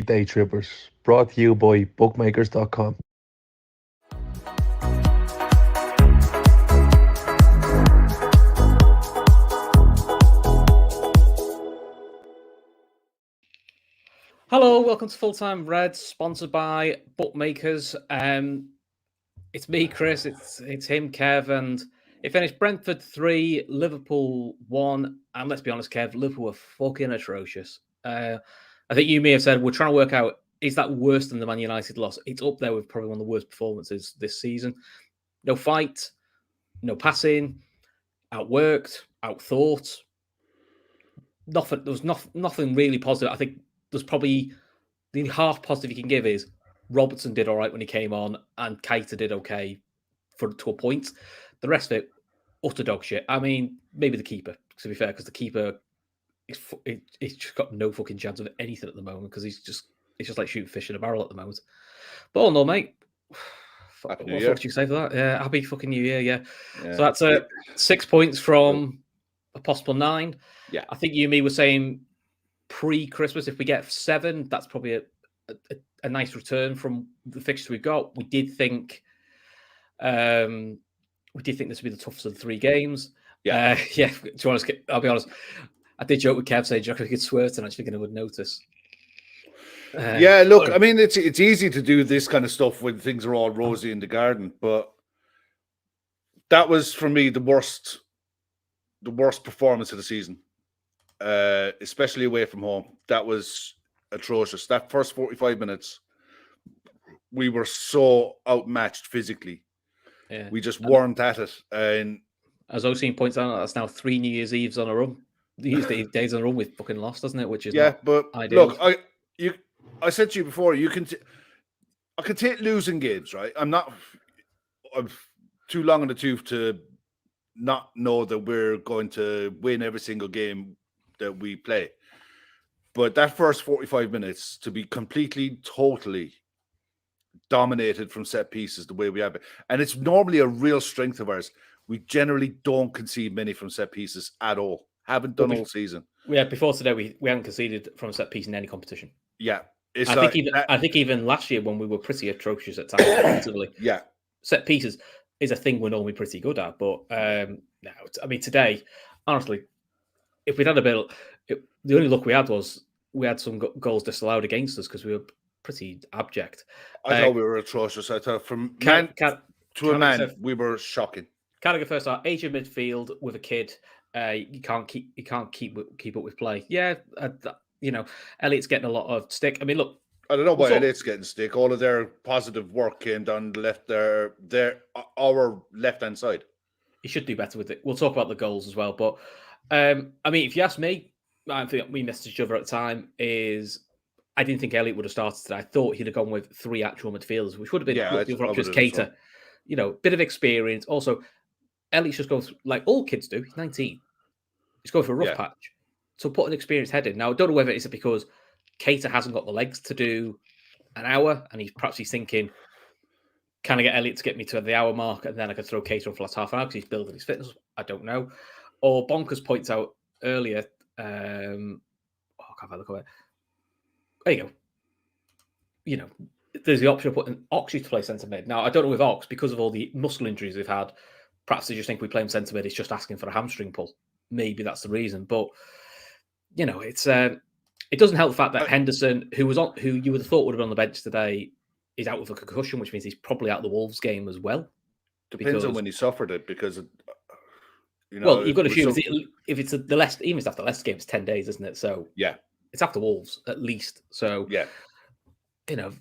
Daytrippers, brought to you by bookmakers.com. Hello, welcome to Full Time Red, sponsored by Bookmakers. It's me, Chris. It's him, Kev, and it finished Brentford 3, Liverpool 1. And let's be honest, Kev, Liverpool were fucking atrocious. I think you may have said we're trying to work out, is that worse than the Man United loss? It's up there with probably one of the worst performances this season. No fight, no passing, outworked, outthought. Nothing. There was nothing really positive. I think there's probably the half positive you can give is Robertson did all right when he came on, and Keita did okay to a point. The rest of it, utter dog shit. I mean, maybe the keeper, to be fair, because the keeper he's just got no fucking chance of anything at the moment because it's just like shooting fish in a barrel at the moment. But all in all, mate, what the fuck did you say for that? Yeah, happy fucking New Year, yeah. So that's 6 points from a possible 9. Yeah, I think you and me were saying pre-Christmas, if we get 7, that's probably a nice return from the fixture we've got. We did think this would be the toughest of the 3 games. Yeah. To be honest, I'll be honest. I did joke with Kev saying, "Do you reckon we could swear tonight? Thinking I would notice." Look, I mean, it's easy to do this kind of stuff when things are all rosy in the garden, but that was for me the worst performance of the season, especially away from home. That was atrocious. That first 45 minutes, we were so outmatched physically. Yeah. We just weren't at it. And as Oseen points out, that's now 3 New Year's Eves on a run. These days on a run we've fucking lost, doesn't it? Which is but ideal. Look, I said to you before, I can take losing games, right? I'm too long in the tooth to not know that we're going to win every single game that we play. But that first 45 minutes to be completely, totally dominated from set pieces the way we have it. And it's normally a real strength of ours. We generally don't concede many from set pieces at all. Haven't done all season. Before today, we haven't conceded from a set piece in any competition. Yeah. I think even last year when we were pretty atrocious at times defensively, set pieces is a thing we're normally pretty good at. But no, I mean today, honestly, if we'd had the only luck we had was we had some goals disallowed against us because we were pretty abject. I thought we were atrocious. I thought from man to a man, we were shocking. Carragher first off, Asian midfield with a kid. You can't keep up with play. Yeah, Elliot's getting a lot of stick. I mean, look, I don't know why Elliot's getting stick. All of their positive work came down the left our left hand side. He should do better with it. We'll talk about the goals as well. But I mean, if you ask me, I think we messaged each other at the time. I didn't think Elliot would have started today. I thought he'd have gone with 3 actual midfielders, which would have been the other option. Keita, bit of experience. Also, Elliot's just goes like all kids do. He's 19. He's going for a rough patch. So put an experienced head in. Now, I don't know whether it's because Keita hasn't got the legs to do an hour, and he's thinking, can I get Elliot to get me to the hour mark, and then I could throw Keita on for last half an hour because he's building his fitness. I don't know. Or Bonkers points out earlier. Can't I look at it? There you go. There's the option of putting Oxley to play centre mid. Now, I don't know with Ox, because of all the muscle injuries they've had, perhaps they just think we play him centre mid. It's just asking for a hamstring pull. Maybe that's the reason. But, it's it doesn't help the fact that Henderson, who you would have thought would have been on the bench today, is out with a concussion, which means he's probably out of the Wolves game as well. Depends on when he suffered it, because, well, you've got to assume if it's the Leicester, even if it's after the Leicester game, it's 10 days, isn't it? So, yeah. It's after Wolves, at least. So, yeah.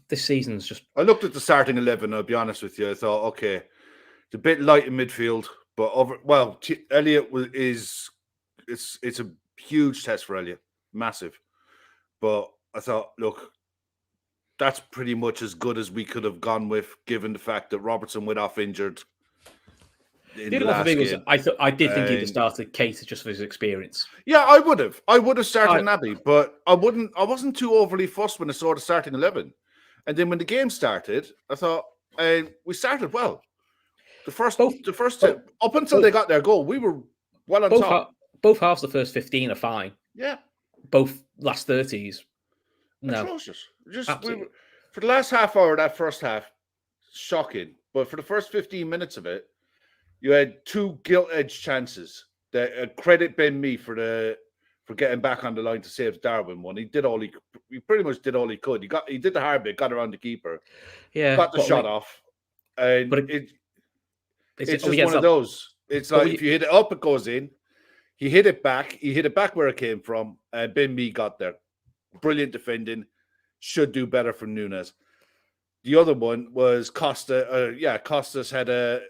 This season's just... I looked at the starting 11, I'll be honest with you. I thought, okay, it's a bit light in midfield, but Elliot it's a huge test for Elliot. Massive. But I thought, look, that's pretty much as good as we could have gone with, given the fact that Robertson went off injured. The other thing was, I did think he'd have started Keita just for his experience. Yeah, I would have. I would have started Naby, but I wasn't too overly fussed when I saw the starting 11. And then when the game started, I thought we started well. Up until they got their goal, we were well on top. Both halves, the first 15 are fine. Yeah. Both last 30s No, Atrocious. absolutely. For the last half hour of that first half, shocking. But for the first 15 minutes of it, you had two gilt-edged chances. That credit Ben Mee for getting back on the line to save Darwin one. He pretty much did all he could. He did the hard bit, got around the keeper, Yeah, got the shot off, and but it's it's just one of those. It's like if you hit it up, it goes in. He hit it back. He hit it back where it came from, and Ben Mee got there. Brilliant defending. Should do better from Nunes. The other one was Costa. Costas had a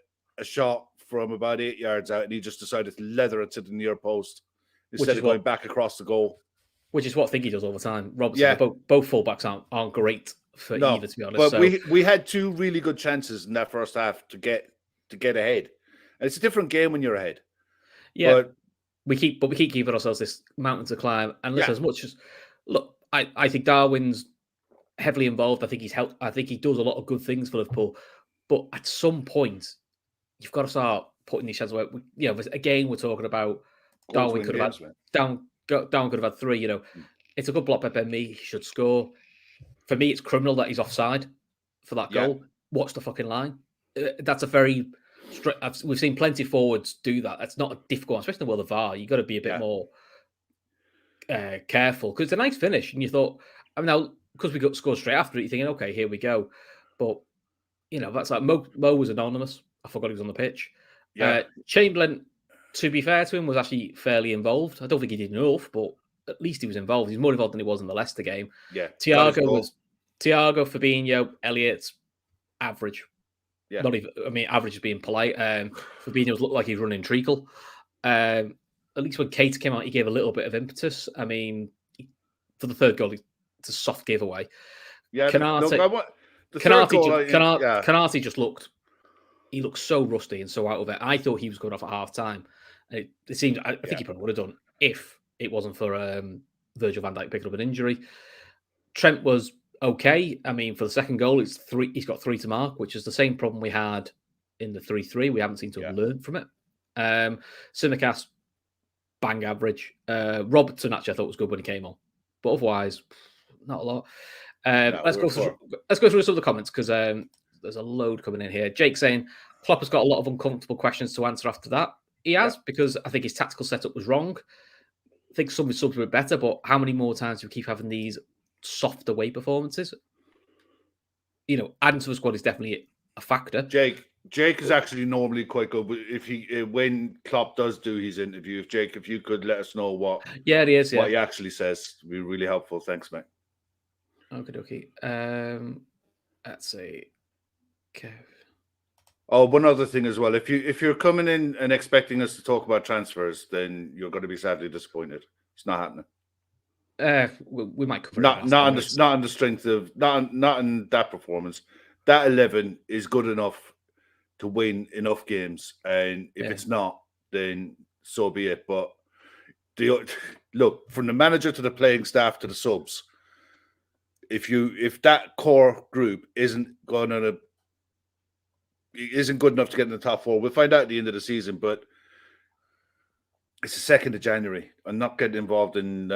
shot from about 8 yards out, and he just decided to leather it to the near post instead of going back across the goal. Which is what I think he does all the time. Robertson, both fullbacks aren't great for either, to be honest. But we had two really good chances in that first half to get ahead. And it's a different game when you're ahead. Yeah, but we keep giving ourselves this mountain to climb. And listen, as much as I think Darwin's heavily involved. I think he's helped. I think he does a lot of good things for Liverpool. But at some point, you've got to start putting these chances away. Again, we're talking about Darwin could have had Darwin could have had 3. It's a good block by Ben Mee. He should score. For me, it's criminal that he's offside for that goal. Watch the fucking line. That's a very. We've seen plenty of forwards do that. That's not a difficult one, especially in the world of VAR. You've got to be a bit more careful because it's a nice finish. And you thought, now because we got scored straight after it, you're thinking, okay, here we go. But that's like Mo was anonymous. I forgot he was on the pitch. Yeah. Chamberlain, to be fair to him, was actually fairly involved. I don't think he did enough, but at least he was involved. He's more involved than he was in the Leicester game. Yeah. Thiago, Fabinho, Elliott, average. Yeah. Not even. I mean, average is being polite. Fabinho looked like he was running treacle. At least when Keita came out, he gave a little bit of impetus. I mean, for the third goal, it's a soft giveaway. Yeah. Canati just looked. He looked so rusty and so out of it. I thought he was going off at half time. It seemed. I think he probably would have done if it wasn't for Virgil van Dijk picking up an injury. Trent was okay. I mean, for the second goal, it's 3. He's got 3 to mark, which is the same problem we had in the 3-3. We haven't seemed to have learned from it. Simicast, bang average. Robertson actually I thought was good when he came on, but otherwise, not a lot. Let's go through some of the comments because there's a load coming in here. Jake saying Klopp has got a lot of uncomfortable questions to answer after that. He has because I think his tactical setup was wrong. I think some of his subs were better, but how many more times do we keep having these soft away performances? Adding to the squad is definitely a factor. Jake is actually normally quite good, but when Klopp does do his interview, if you could let us know what he actually says, it'd be really helpful. Thanks, mate. Okay. Let's see. Kev. Oh, one other thing as well. If you're coming in and expecting us to talk about transfers, then you're going to be sadly disappointed. It's not happening. We might cover not on the strength of not in that performance. That 11 is good enough to win enough games, and if it's not, then so be it. But look, from the manager to the playing staff to the subs, if that core group isn't good enough to get in the top 4, we'll find out at the end of the season. But it's the 2nd of January. I'm not getting involved in.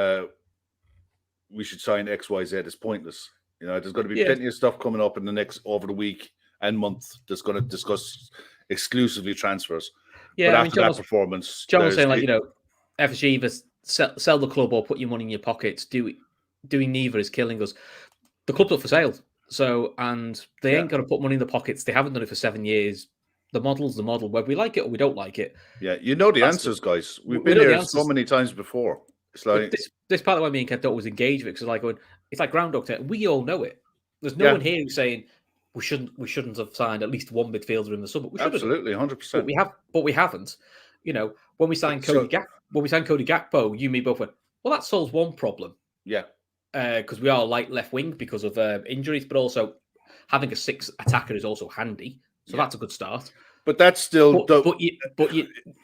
We should sign XYZ. It's pointless. There's going to be plenty of stuff coming up in over the week and month that's going to discuss exclusively transfers. Yeah, but after that performance, John was saying FSG either sell the club or put your money in your pockets. Doing neither is killing us. The club's up for sale, and they ain't going to put money in the pockets. They haven't done it for 7 years. The model's the model, whether we like it or we don't like it. Yeah, the answers, guys. We've been here so many times before. It's like this part of why me and Kev don't always engage with it, because it's like Groundhog Day. We all know it. There's no one here who's saying we shouldn't have signed at least one midfielder in the summer. We absolutely 100%. But we haven't. When we signed Cody Gakpo, you and me both went, well, that solves one problem. Yeah. Because we are light left wing because of injuries, but also having a 6 attacker is also handy. So that's a good start. But that's still.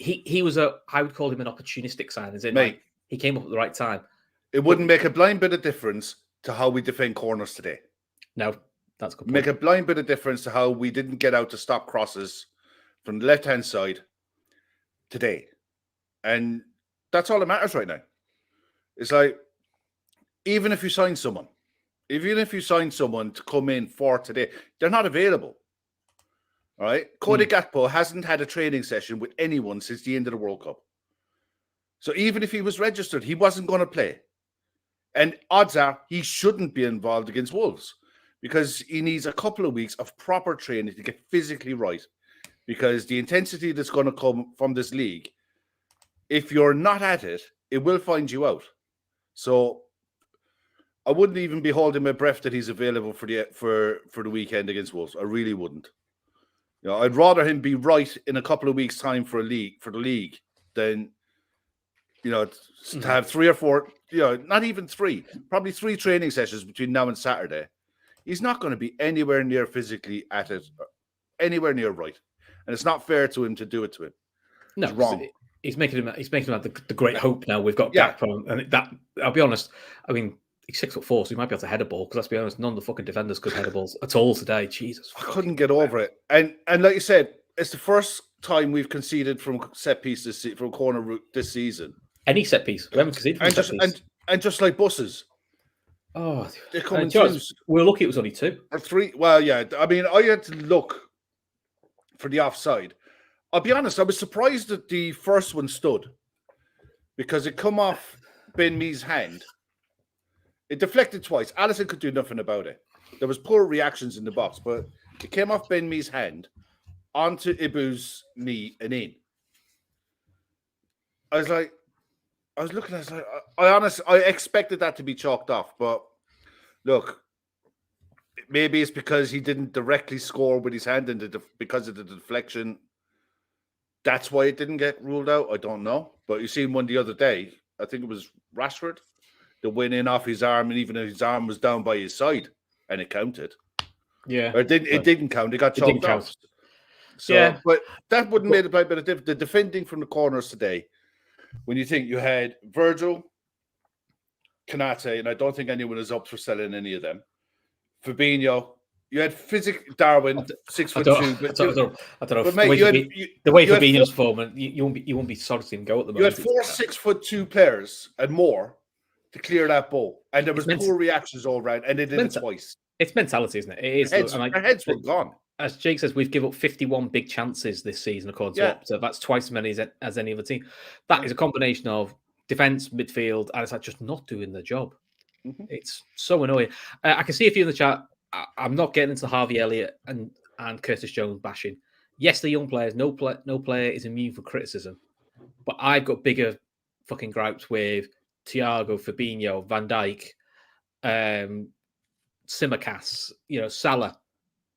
He was I would call him an opportunistic signing. He came up at the right time. It wouldn't make a blind bit of difference to how we defend corners today. No, that's good. Make a blind bit of difference to how we didn't get out to stop crosses from the left-hand side today. And that's all that matters right now. It's like, even if you sign someone, Even if you sign someone to come in for today, they're not available. All right. Cody Gakpo hasn't had a training session with anyone since the end of the World Cup. So even if he was registered, he wasn't going to play. And odds are he shouldn't be involved against Wolves because he needs a couple of weeks of proper training to get physically right. Because the intensity that's going to come from this league, if you're not at it, it will find you out. So I wouldn't even be holding my breath that he's available for the weekend against Wolves. I really wouldn't. You know, I'd rather him be right in a couple of weeks' time for the league than, you know, to have 3 or 4, you know, not even 3, probably 3 training sessions between now and Saturday. He's not going to be anywhere near physically at it, anywhere near right, and it's not fair to him to do it to him. No, it's wrong. He's making him the great hope now. We've got Gakpo, and that I'll be honest. I mean, he's 6'4", so he might be able to head a ball. Because let's be honest, none of the fucking defenders could head a balls at all today. Jesus, I couldn't get over it. And like you said, it's the first time we've conceded from set pieces from corner route this season. Any set piece, we haven't conceded from set piece. And just like buses. Oh, they're coming twos. We were lucky it was only 2 or 3. Well, yeah. I mean, I had to look for the offside. I'll be honest, I was surprised that the first one stood because it come off Ben Mee's hand. It deflected twice. Alisson could do nothing about it. There was poor reactions in the box, but it came off Ben Mee's hand onto Ibu's knee and in. I was looking at it, I expected that to be chalked off, but look, maybe it's because he didn't directly score with his hand and because of the deflection. That's why it didn't get ruled out. I don't know. But you seen one the other day, I think it was Rashford, that went in off his arm, and even if his arm was down by his side, and it counted. Yeah. Or it didn't count. It got chalked off. So, yeah. But that wouldn't make a bit of difference. The defending from the corners today, when you think you had Virgil, Kanate, and I don't think anyone is up for selling any of them. Fabinho, you had Darwin, 6'2". I don't know. The way Fabinho's performing, you won't be sorry to see him go at the moment. You had 4 6'2" players and more to clear that ball, and there was poor reactions all around, and they did it twice. It's mentality, isn't it? It is. Their heads were gone. As Jake says, we've given up 51 big chances this season, according to Opta. That's twice as many as any other team. That is a combination of defense, midfield, and it's like just not doing their job. Mm-hmm. It's so annoying. I can see a few in the chat. I'm not getting into Harvey Elliott and Curtis Jones bashing. Yes, they're young players. No player is immune from criticism. But I've got bigger fucking gripes with Thiago, Fabinho, Van Dijk, Simicast, Salah,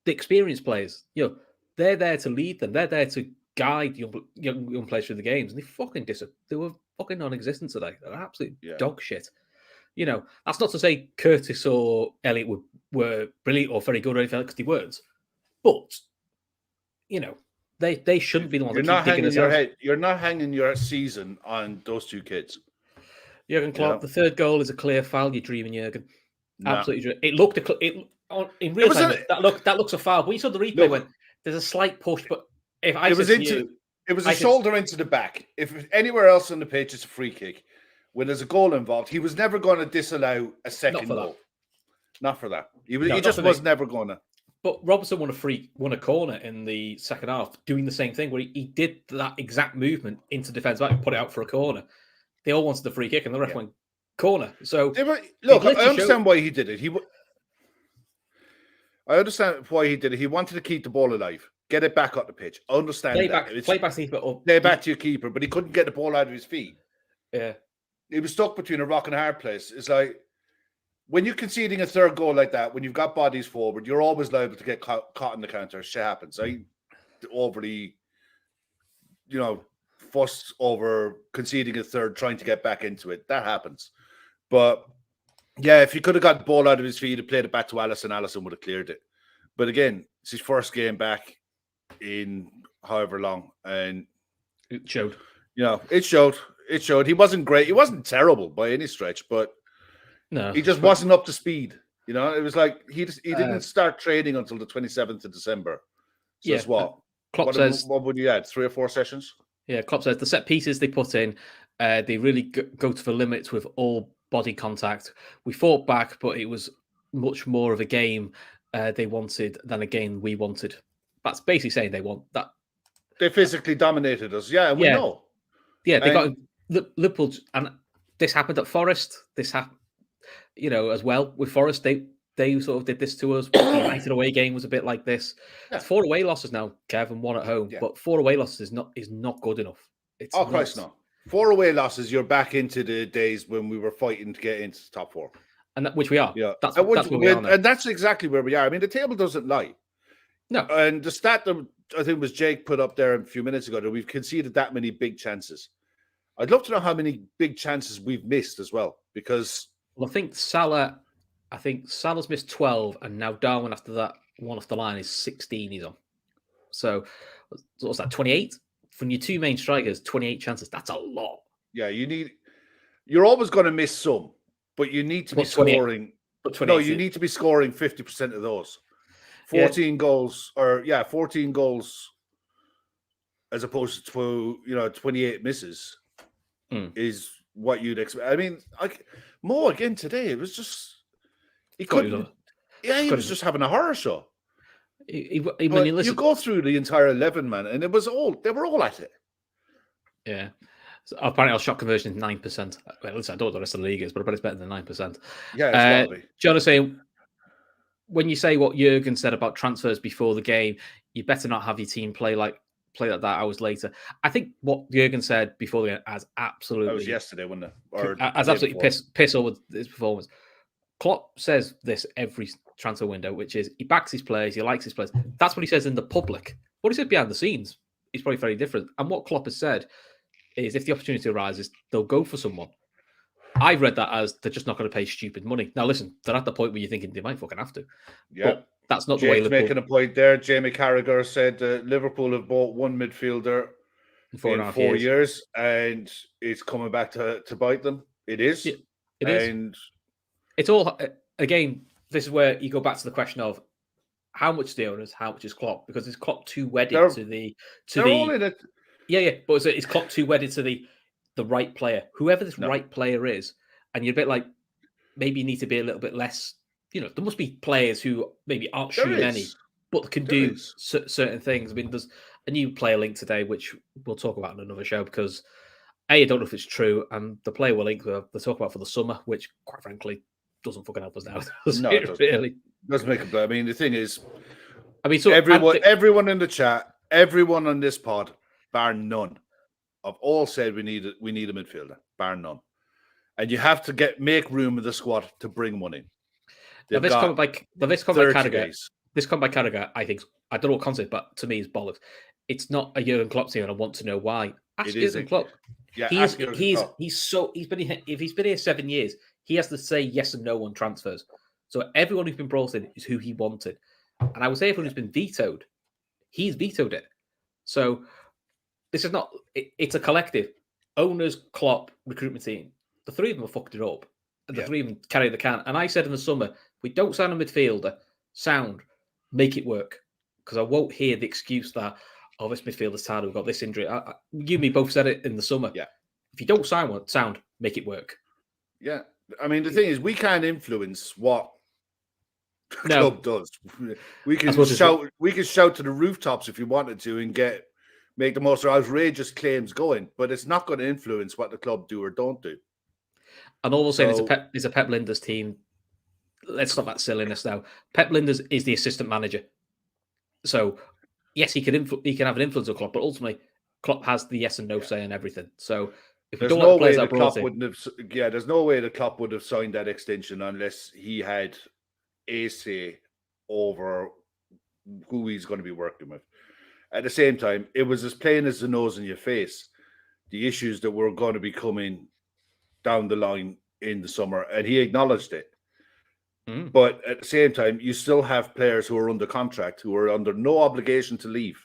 the experienced players. They're there to lead them. They're there to guide young players through the games. And they were fucking non-existent today. They're absolute dog shit. That's not to say Curtis or Elliott were brilliant or very good or anything, because they weren't. But, they shouldn't be the ones that keep digging themselves. You're not hanging your season on those 2 kids. Jurgen Klopp, the third goal is a clear foul. You're dreaming, Jurgen. No. Absolutely. It looked in real time. That looks a foul. When you saw the replay, there's a slight push, but if I it was a shoulder into the back. If anywhere else on the pitch, it's a free kick. When there's a goal involved, he was never going to disallow a second goal. Not for that. He just was never going to. But Robertson won a corner in the second half, doing the same thing where he did that exact movement into defence back and put it out for a corner. They all wanted the free kick, and the ref went corner. So look, I understand why he did it. I understand why he did it. He wanted to keep the ball alive, get it back on the pitch. I understand play back to your keeper, but he couldn't get the ball out of his feet. Yeah. He was stuck between a rock and a hard place. It's like when you're conceding a third goal like that, when you've got bodies forward, you're always liable to get caught in the counter. Shit happens. I overly, fussed over conceding a third, trying to get back into it. That happens. But yeah, if he could have got the ball out of his feet and played it back to Alisson would have cleared it. But again, it's his first game back in however long, and it showed. It showed. It showed. He wasn't great. He wasn't terrible by any stretch, but he just wasn't up to speed. It was like he didn't start training until the 27th of December. So that's what? Klopp says. What would you add? 3 or 4 sessions? Yeah, Klopp says the set pieces they put in, they really go to the limits with all body contact. We fought back, but it was much more of a game they wanted than a game we wanted. That's basically saying they want that. They physically dominated us. Yeah, and we know. Yeah, they And got Liverpool, and this happened at Forest. This happened, as well with Forest. They sort of did this to us. The United away game was a bit like this. Yeah. 4 away losses now, Kev, and 1 at home. Yeah. But 4 away losses is not good enough. It's Christ, no. 4 away losses, you're back into the days when we were fighting to get into the top 4. And which we are. Yeah. That's where we are now. And that's exactly where we are. I mean, the table doesn't lie. No. And the stat that I think was Jake put up there a few minutes ago, that we've conceded that many big chances. I'd love to know how many big chances we've missed as well, because... Well, I think Salah's missed 12, and now Darwin, after that one off the line, is 16 he's on. So, what's that, 28? From your 2 main strikers, 28 chances. That's a lot. Yeah, you're always going to miss some, but you need to be scoring. No, you need to be scoring 50% of those. 14 goals, 14 goals as opposed to 28 misses is what you'd expect. I mean, Mo again today, it was just he couldn't. Yeah, he was just having a horror show. You go through the entire 11, man, and they were all at it. Yeah. So apparently, our shot conversion is 9%. Well, listen, I don't know what the rest of the league is, but I bet it's better than 9%. Yeah, it's John is saying, when you say what Jurgen said about transfers before the game, you better not have your team play like that hours later. I think what Jurgen said before the game has absolutely... That was yesterday, wasn't it? Or has absolutely piss over his performance. Klopp says this every transfer window, which is he backs his players, he likes his players. That's what he says in the public. What he said behind the scenes is probably very different. And what Klopp has said is if the opportunity arises, they'll go for someone. I read that as they're just not going to pay stupid money. Now, listen, they're at the point where you're thinking they might fucking have to. Yeah. But that's not the way Liverpool... making a point there. Jamie Carragher said Liverpool have bought one midfielder in 4 years, and it's coming back to bite them. It is. It is. It's all... Again, this is where you go back to the question of how much the owners, how much is Klopp? Because is Klopp too wedded to the... all in it. Yeah. But is Klopp too wedded to the right player? Whoever this right player is, and you're a bit like, maybe you need to be a little bit less... there must be players who maybe aren't shooting any, but can do certain things. I mean, there's a new player link today, which we'll talk about in another show, because I don't know if it's true, and the player we'll link they talk about for the summer, which quite frankly doesn't fucking help us now. No, it doesn't. Really doesn't make a play. I mean, the thing is, so everyone in the chat, everyone on this pod, bar none, have all said we need a midfielder, bar none, and you have to make room in the squad to bring one in. This comment by Carragher, I think, I don't know what concept, but to me is bollocks. It's not a Jurgen Klopp thing, and I want to know why. Ask Jurgen Klopp. Yeah, he's been here 7 years. He has to say yes and no on transfers. So everyone who's been brought in is who he wanted, and I would say everyone who's been vetoed, he's vetoed it. So this is not. It's a collective. Owners, Klopp, recruitment team. The 3 of them have fucked it up. And the 3 of them carry the can. And I said in the summer, if we don't sign a midfielder, make it work. Because I won't hear the excuse that, this midfielder's tired, we've got this injury. You and me both said it in the summer. Yeah. If you don't sign one, make it work. Yeah. I mean, the thing is, we can't influence what the club does. We can shout to the rooftops if you wanted to and make the most outrageous claims going, but it's not going to influence what the club do or don't do. And all we'll say is a Pep Lijnders team. Let's stop that silliness now. Pep Lijnders is the assistant manager. So, yes, he can have an influence on Klopp, but ultimately, Klopp has the yes and no say in everything. So, if there's no way the Klopp there's no way the Klopp would have signed that extension unless he had a say over who he's going to be working with. At the same time, it was as plain as the nose in your face, the issues that were going to be coming down the line in the summer, and he acknowledged it. But at the same time, you still have players who are under contract, who are under no obligation to leave.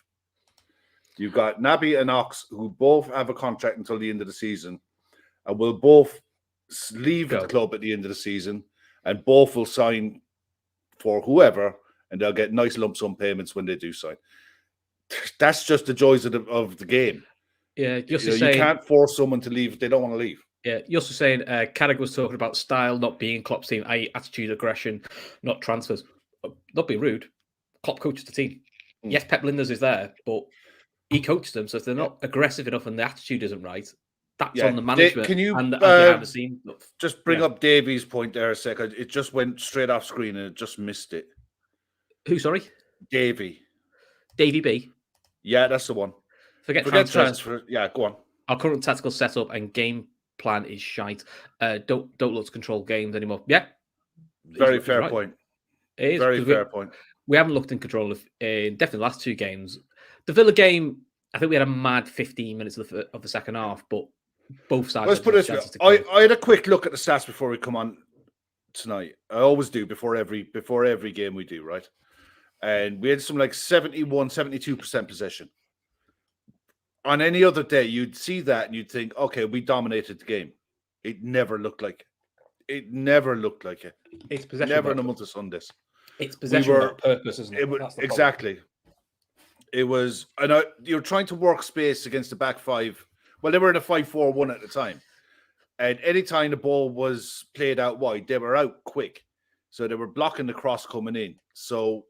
You've got Naby and Ox, who both have a contract until the end of the season, and will both leave the club at the end of the season, and both will sign for whoever, and they'll get nice lump sum payments when they do sign. That's just the joys of the game. Yeah, you can't force someone to leave if they don't want to leave. Yeah, you're also saying Carragher was talking about style not being Klopp's team, i.e. attitude, aggression, not transfers. Not being rude. Klopp coaches the team. Yes, Pep Linders is there, but he coached them. So if they're not aggressive enough and the attitude isn't right, that's on the management Can you and behind the scenes stuff. just bring up Davies' point there a second? It just went straight off screen and it just missed it. Who, sorry? Davy B. Yeah, that's the one. Forget transfer. Yeah, go on. Our current tactical setup and game plan is shite. Don't look to control games anymore. Yeah. Very fair point. It is. Very fair point. We haven't looked in control of definitely the last two games. The Villa game, I think we had a mad 15 minutes of the second half, but both sides. Let's put it this way. I had a quick look at the stats before we come on tonight. I always do before every game we do, right? And we had some like 71, 72% possession. On any other day, you'd see that and you'd think, okay, we dominated the game. It never looked like it. It never looked like it. It's possession. Never in a month of Sundays. It's possession on purpose, isn't it? Exactly. It was, and you're trying to work space against the back five. Well, they were in a 5-4-1 at the time. And anytime the ball was played out wide, they were out quick. So they were blocking the cross coming in. So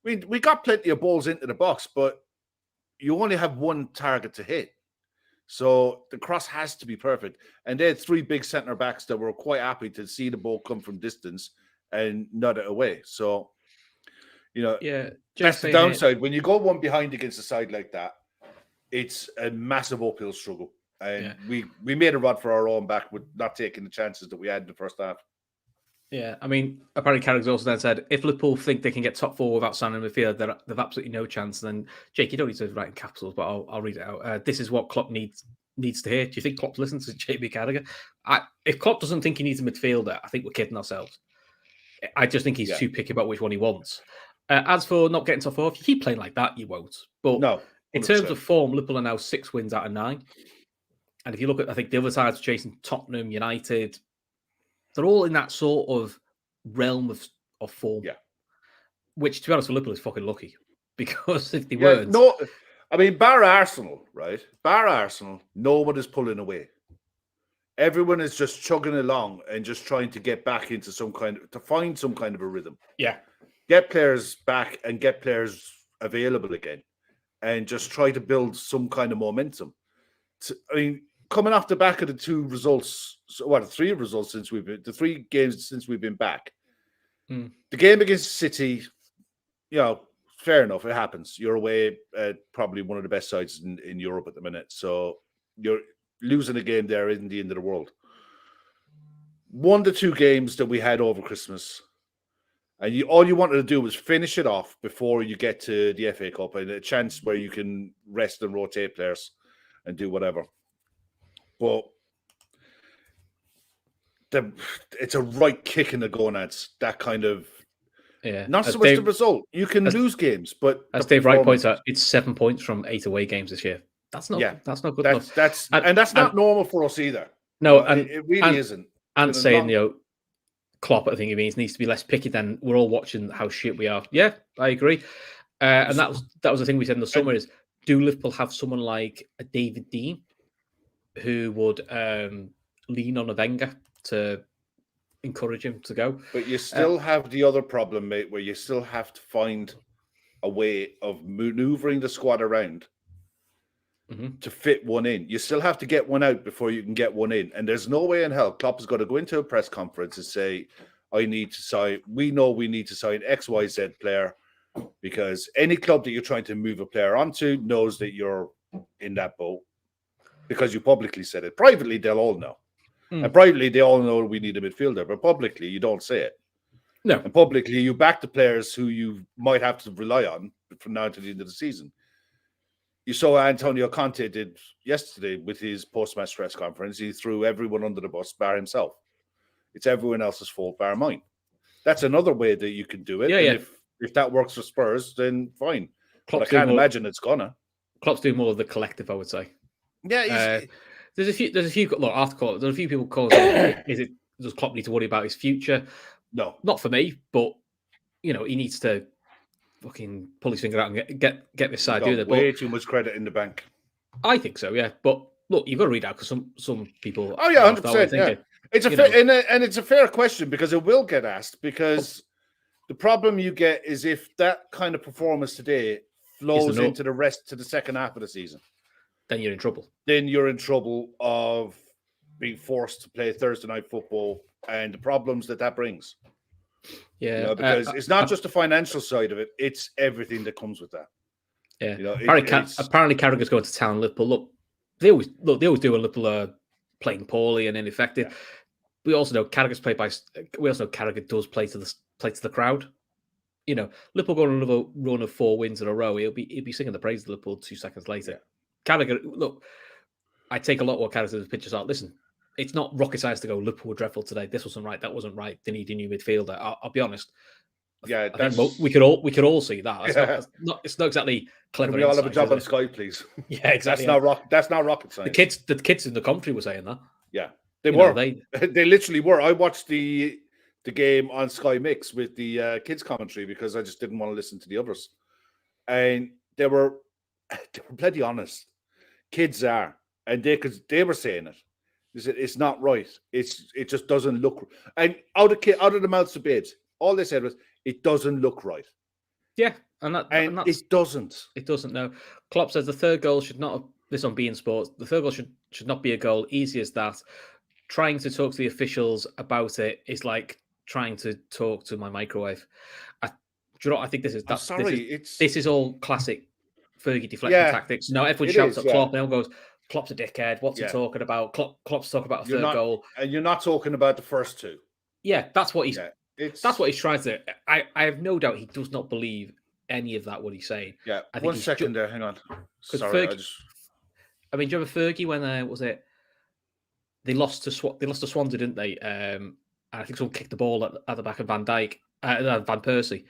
we got plenty of balls into the box, but you only have one target to hit. So the cross has to be perfect. And they had three big centre backs that were quite happy to see the ball come from distance and nut it away. So, that's the downside. When you go one behind against a side like that, it's a massive uphill struggle. And we made a rod for our own back with not taking the chances that we had in the first half. Yeah, I mean, apparently Carragher's also then said, if Liverpool think they can get top four without signing midfield, they've absolutely no chance. And then, Jake, you don't need to write in capitals, but I'll read it out. This is what Klopp needs to hear. Do you think Klopp listens to JB Carragher? If Klopp doesn't think he needs a midfielder, I think we're kidding ourselves. I just think he's too picky about which one he wants. As for not getting top four, if you keep playing like that, you won't. But no, in terms of form, Liverpool are now 6 wins out of 9. And if you look at, I think the other sides chasing Tottenham, United, they're all in that sort of realm of form. Yeah. Which, to be honest, for Liverpool is fucking lucky. Because if they weren't... No, I mean, bar Arsenal, right? Bar Arsenal, no one is pulling away. Everyone is just chugging along and just trying to get back into find some kind of a rhythm. Yeah. Get players back and get players available again. And just try to build some kind of momentum. Coming off the back of the 2 results, the 3 results the 3 games since we've been back. The game against City, fair enough, it happens. You're away at probably one of the best sides in Europe at the minute. So you're losing a game there isn't the end of the world. 1 to 2 games that we had over Christmas, and all you wanted to do was finish it off before you get to the FA Cup and a chance where you can rest and rotate players and do whatever. But it's a right kick in the gonads, that kind of... Not so much the result. You can lose games, but... As Dave Wright points out, it's 7 points from 8 away games this year. That's not good enough. That's not normal for us either. No, it really isn't. And saying, Klopp, I think it needs to be less picky than we're all watching how shit we are. Yeah, I agree. And that was the thing we said in the summer is, do Liverpool have someone like a David Dean who would lean on a Wenger to encourage him to go? But you still have the other problem, mate, where you still have to find a way of maneuvering the squad around to fit one in. You still have to get one out before you can get one in. And there's no way in hell Klopp has got to go into a press conference and say, we need to sign XYZ player, because any club that you're trying to move a player onto knows that you're in that boat because you publicly said it. Privately, they'll all know. And privately, they all know we need a midfielder, but publicly, you don't say it. No. And publicly, you back the players who you might have to rely on from now to the end of the season. You saw Antonio Conte did yesterday with his post-match press conference. He threw everyone under the bus, bar himself. It's everyone else's fault, bar mine. That's another way that you can do it. Yeah. If that works for Spurs, then fine. But I can't imagine it's gonna. Klopp's doing more of the collective, I would say. Yeah, there's a few. There's a few people calling. Does Klopp need to worry about his future? No, not for me. But he needs to fucking pull his finger out and get this side doing it. Way too much credit in the bank. I think so. Yeah, but look, you've got to read out because some people. Oh yeah, are 100%. Yeah. thinking, It's a fair, and it's a fair question because it will get asked. Because the problem you get is if that kind of performance today flows into the second half of the season, then you're in trouble. Then you're in trouble of being forced to play Thursday night football and the problems that brings. Yeah, because it's not just the financial side of it; it's everything that comes with that. Yeah, apparently Carragher's going to town. Liverpool. Look, they always do when Liverpool are playing poorly and ineffective. Yeah. We also know Carragher's played by. We also know Carragher does play to the crowd. Liverpool going on another run of 4 wins in a row. He'll be singing the praise of Liverpool 2 seconds later. Yeah. Carragher, look, I take a lot what Carragher's pictures are. Listen, it's not rocket science to go Liverpool were dreadful today. This wasn't right. That wasn't right. They need a new midfielder. I'll be honest. Yeah, I think we could all see that. It's not exactly clever. Can we all have a job on Sky, please? Yeah, exactly. That's not rocket science. The kids in the commentary were saying that. Yeah, they were. They literally were. I watched the game on Sky Mix with the kids commentary because I just didn't want to listen to the others, and they were bloody honest. Kids are, and they were saying it. They said it's not right. It just doesn't look. And out of the mouths of babes, all they said was it doesn't look right. Yeah, and it doesn't. It doesn't. No, Klopp says the third goal should not. This on beIN Sports. The third goal should not be a goal. Easy as that. Trying to talk to the officials about it is like trying to talk to my microwave. Do you know what I think this is? This is all classic Fergie deflection tactics. No, everyone shouts at Klopp and everyone goes, Klopp's a dickhead. What's he talking about? Klopp's talking about a third goal. And you're not talking about the first two. Yeah, that's what he's that's what he's trying to. I have no doubt he does not believe any of that what he's saying. Yeah. I think 1 second there, hang on. Sorry, I mean, do you remember Fergie when was it? They lost to Swansea, didn't they? I think someone kicked the ball at the back of Van Persie.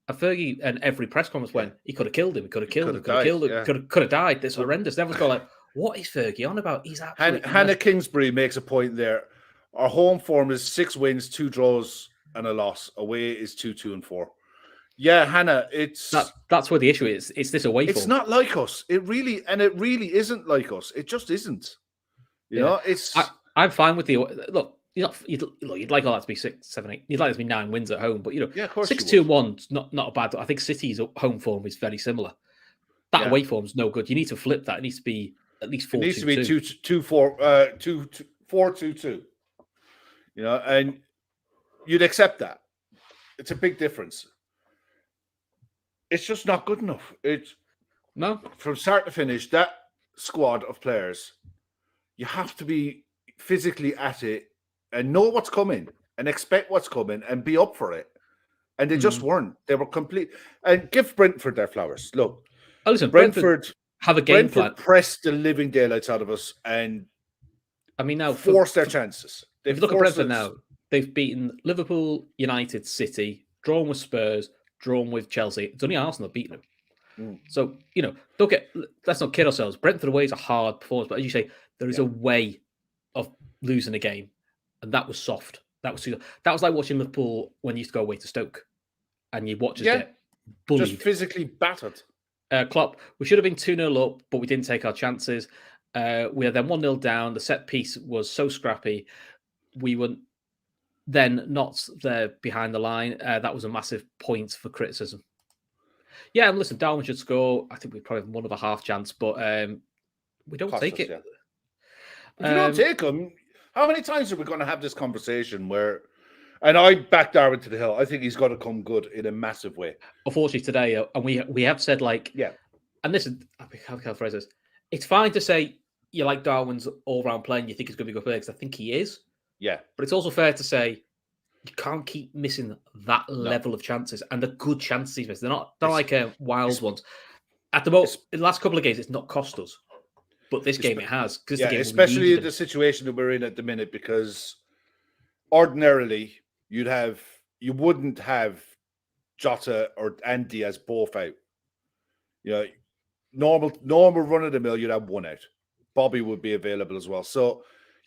And Fergie and every press conference went, he could have killed him. He could have killed him. Could have died. This horrendous. Everyone's going like, what is Fergie on about? He's absolutely. Hannah Kingsbury makes a point there. Our home form is 6 wins, 2 draws, and a loss. Away is 2, 2, and 4. Yeah, Hannah, that's where the issue is. It's this away form. It's not like us. It really isn't like us. It just isn't. You know, it's. I'm fine with the look. You'd like all that to be 6, 7, 8. You'd like it to be 9 wins at home, but of course 6, 2, 1's not a bad. I think City's home form is very similar. That away form's no good. You need to flip that. It needs to be at least 4. It needs to be 2, 4, 2, 4, 2, 2. You know, and you'd accept that. It's a big difference. It's just not good enough. No, from start to finish, that squad of players, you have to be physically at it and know what's coming and expect what's coming and be up for it. And they just weren't. They were complete. And give Brentford their flowers. Look, listen, Brentford have a game plan. Pressed the living daylights out of us and now forced their chances. If you look at Brentford now, they've beaten Liverpool, United, City, drawn with Spurs, drawn with Chelsea. It's only Arsenal that beaten them. So, let's not kid ourselves. Brentford away is a hard performance, but as you say, there is a way of losing a game, and that was soft. That was like watching Liverpool when you used to go away to Stoke, and you watch us get bullied. Just physically battered. Klopp, we should have been 2-0 up, but we didn't take our chances. We are then 1-0 down. The set piece was so scrappy. We were then not there behind the line. That was a massive point for criticism. Yeah, and listen, Darwin should score. I think we probably have one of a half chance, but we don't take it. Yeah. If you don't take them, how many times are we going to have this conversation where... And I back Darwin to the hill. I think he's got to come good in a massive way. Unfortunately, today, and we have said and listen, how can I phrase this? It's fine to say you like Darwin's all-round play and you think he's going to be good player because I think he is. Yeah. But it's also fair to say you can't keep missing that level of chances and the good chances he's missed. They're not like wild ones. At the moment, in the last couple of games, it's not cost us. But this game it has. Yeah, especially the situation that we're in at the minute, because ordinarily you wouldn't have Jota and Diaz both out. Normal run of the mill, you'd have one out. Bobby would be available as well. So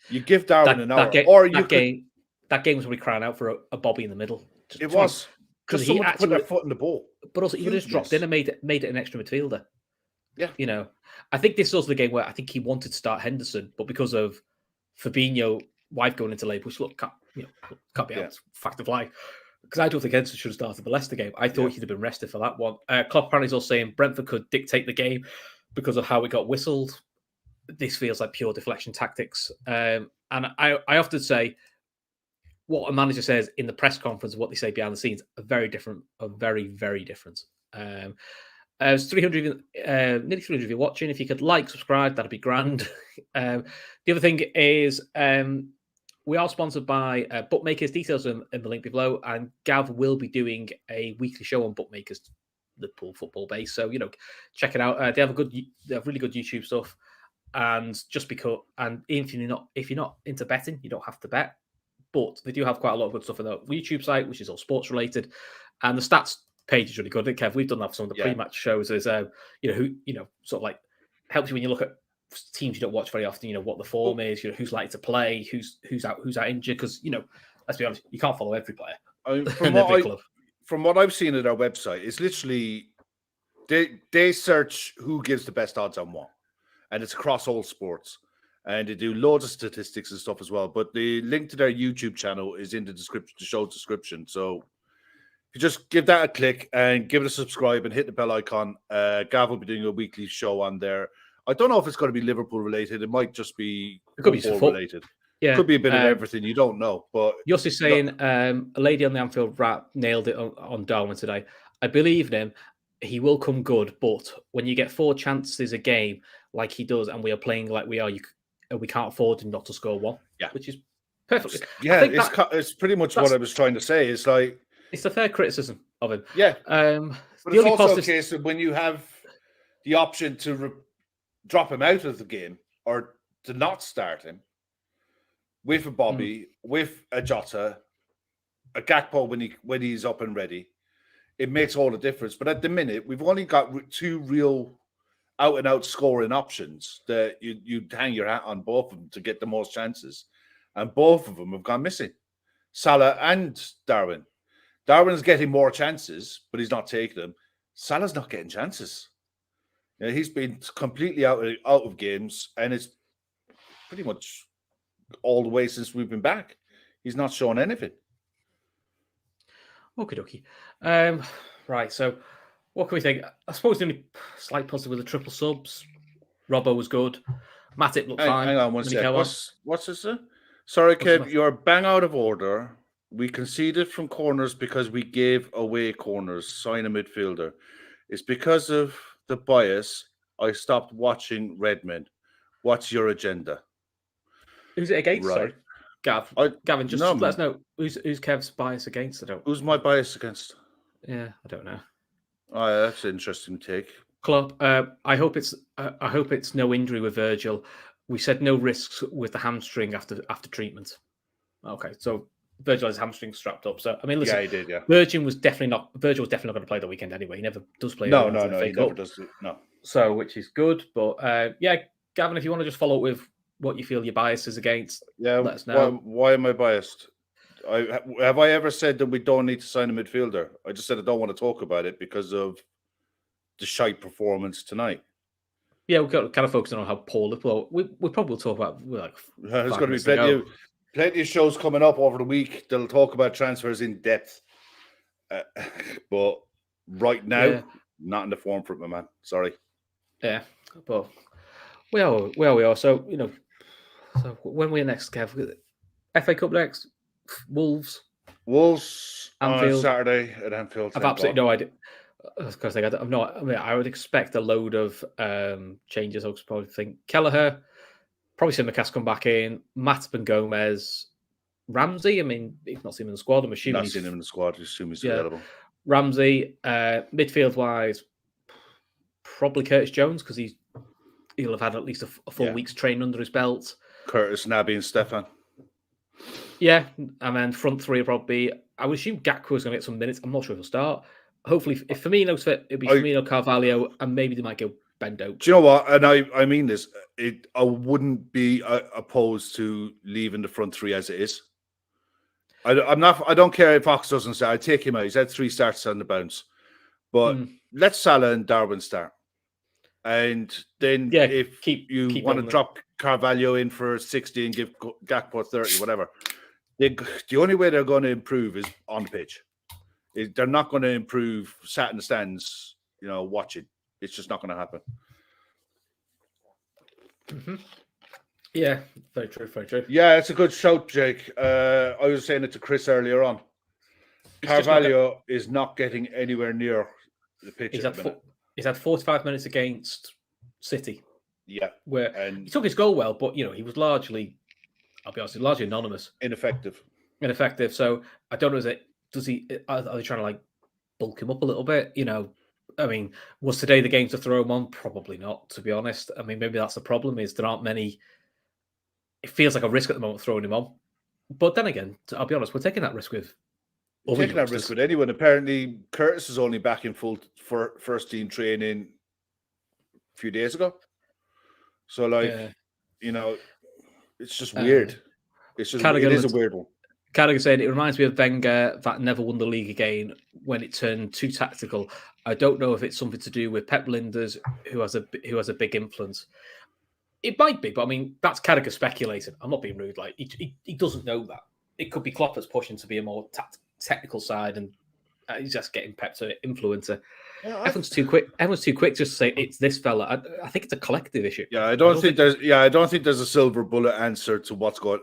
you give Darwin an hour, that game was really crying out for a Bobby in the middle. It was because someone put their foot in the ball. But also, he would have just dropped in and made it an extra midfielder. Yeah. You know, I think this is also the game where I think he wanted to start Henderson, but because of Fabinho, wife going into labour, which can't be out. It's fact of life. Because I don't think Henderson should have started the Leicester game. I thought he'd have been rested for that one. Klopp apparently is also saying Brentford could dictate the game because of how it got whistled. This feels like pure deflection tactics. And I often say what a manager says in the press conference and what they say behind the scenes are very different, very, very different. There's 300, nearly 300 of you watching. If you could like, subscribe, that'd be grand. The other thing is we are sponsored by Bookmakers. Details in the link below. And Gav will be doing a weekly show on Bookmakers, Liverpool football base. So, check it out. They have really good YouTube stuff. And just because, and if you're not into betting, you don't have to bet. But they do have quite a lot of good stuff on their YouTube site, which is all sports related. And the stats page is really good. Kev, we've done that for some of the pre-match shows. Is who sort of like helps you when you look at teams you don't watch very often. What the form is. Who's likely to play. Who's out injured. Because let's be honest, you can't follow every player. I mean, from what I've seen at our website, it's literally they search who gives the best odds on what, and it's across all sports. And they do loads of statistics and stuff as well. But the link to their YouTube channel is in the description, the show's description. So if you just give that a click and give it a subscribe and hit the bell icon, Gav will be doing a weekly show on there. I don't know if it's going to be Liverpool related. It might just be football related. Yeah, it could be a bit of everything. You don't know. But Yossi's saying a lady on the Anfield Wrap nailed it on Darwin today. I believe in him. He will come good. But when you get 4 chances a game like he does, and we are playing like we are, we can't afford not to score one. Yeah, which is perfect. Yeah, it's pretty much what I was trying to say. It's like it's a fair criticism of him. Yeah, but it's also a case of when you have the option to drop him out of the game or to not start him with a Bobby, with a Jota, a Gakpo when he's up and ready, it makes all the difference. But at the minute, we've only got 2 real out-and-out scoring options that you'd hang your hat on both of them to get the most chances. And both of them have gone missing. Salah and Darwin. Darwin's getting more chances, but he's not taking them. Salah's not getting chances. He's been completely out of games, and it's pretty much all the way since we've been back. He's not showing anything. Okie dokie. Right, so what can we think? I suppose the only slight positive with the triple subs. Robbo was good. Matip looked fine. Hang on one second. What's this? Sorry, Kev, you're bang out of order. We conceded from corners because we gave away corners. Sign a midfielder. It's because of the bias. I stopped watching Redmen. What's your agenda? Who's it against? Right. Sorry, Gavin. Just let us know who's Kev's bias against. Who's my bias against? Yeah, I don't know. Oh, that's an interesting take. Klopp, I hope it's no injury with Virgil. We said no risks with the hamstring after treatment. Okay, so Virgil has hamstring strapped up. So I mean, listen, yeah, he did. Yeah, Virgil was definitely not going to play the weekend anyway. He never does play. No, he never does. No. So which is good, but yeah, Gavin, if you want to just follow up with what you feel your bias is against, let us know. Why am I biased? Have I ever said that we don't need to sign a midfielder? I just said I don't want to talk about it because of the shite performance tonight. Yeah, we've got to kind of focus on how poor Liverpool. We probably will talk about there's going to be plenty of shows coming up over the week that'll talk about transfers in depth. But right now, not in the form for it, my man. Sorry. Yeah, but we are. So so when we're next, Kev, FA Cup next. Wolves Anfield. On Saturday at Anfield. I've absolutely no idea. Of course, I would expect a load of changes. I would probably think Kelleher, probably Simicast come back in, Matip and Gomez, Ramsey. I mean, he's not seen him in the squad. I'm assuming not seen him in the squad. I assume he's available. Ramsey, midfield wise, probably Curtis Jones because he'll have had at least a full week's training under his belt. Curtis, Naby, and Stefan. Yeah, and then front three will probably be, I would assume Gakpo is going to get some minutes. I'm not sure if he'll start. Hopefully, if Firmino's fit, it'll be Firmino, Carvalho, and maybe they might go Bendo. Do you know what? And I mean this. I wouldn't be opposed to leaving the front three as it is. I don't care if Fox doesn't start. I'd take him out. He's had 3 starts on the bounce. But let Salah and Darwin start. And then Yeah, if keep want to on drop Carvalho in for 60 and give Gakpo 30, whatever, the only way they're going to improve is on the pitch. They're not going to improve sat in the stands, watching. It's just not going to happen. Mm-hmm. Yeah, very true, very true. Yeah, it's a good shout, Jake. I was saying it to Chris earlier on. Carvalho is not getting anywhere near the pitch. He's had 45 minutes against City. Yeah, where he took his goal well, but he was largely, I'll be honest, largely anonymous, ineffective. So I don't know. Are they trying to like bulk him up a little bit? I mean, was today the game to throw him on? Probably not, to be honest. I mean, maybe that's the problem, is there aren't many. It feels like a risk at the moment throwing him on. But then again, I'll be honest, we're taking that risk with anyone. Apparently, Curtis is only back in full for first team training a few days ago. So, it's just weird. It is a weird one. Carragher said, it reminds me of Wenger that never won the league again when it turned too tactical. I don't know if it's something to do with Pep Linders, who has a big influence. It might be, but I mean, that's Carragher speculating. I'm not being rude. Like he doesn't know that. It could be Klopp that's pushing to be a more technical side, and he's just getting Pep to influence it. Yeah, everyone's too quick. Everyone's too quick just to say it's this fella. I think it's a collective issue. Yeah, I don't think there's a silver bullet answer to what's going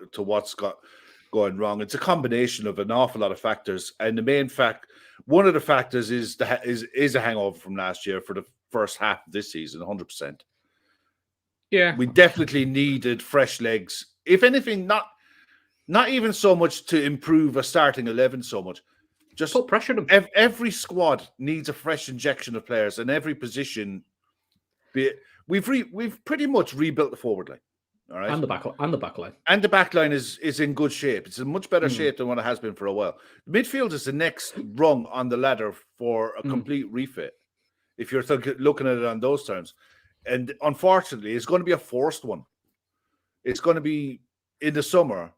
wrong. It's a combination of an awful lot of factors, and the main one of the factors is a hangover from last year for the first half of this season, 100%. Yeah, we definitely needed fresh legs. If anything, not even so much to improve a starting 11 so much. Just put pressure on them. Every squad needs a fresh injection of players, and every position. We've pretty much rebuilt the forward line, all right, and the back line. And the back line is in good shape. It's in much better shape than what it has been for a while. The midfield is the next rung on the ladder for a complete refit. If you're looking at it on those terms, and unfortunately, it's going to be a forced one. It's going to be in the summer.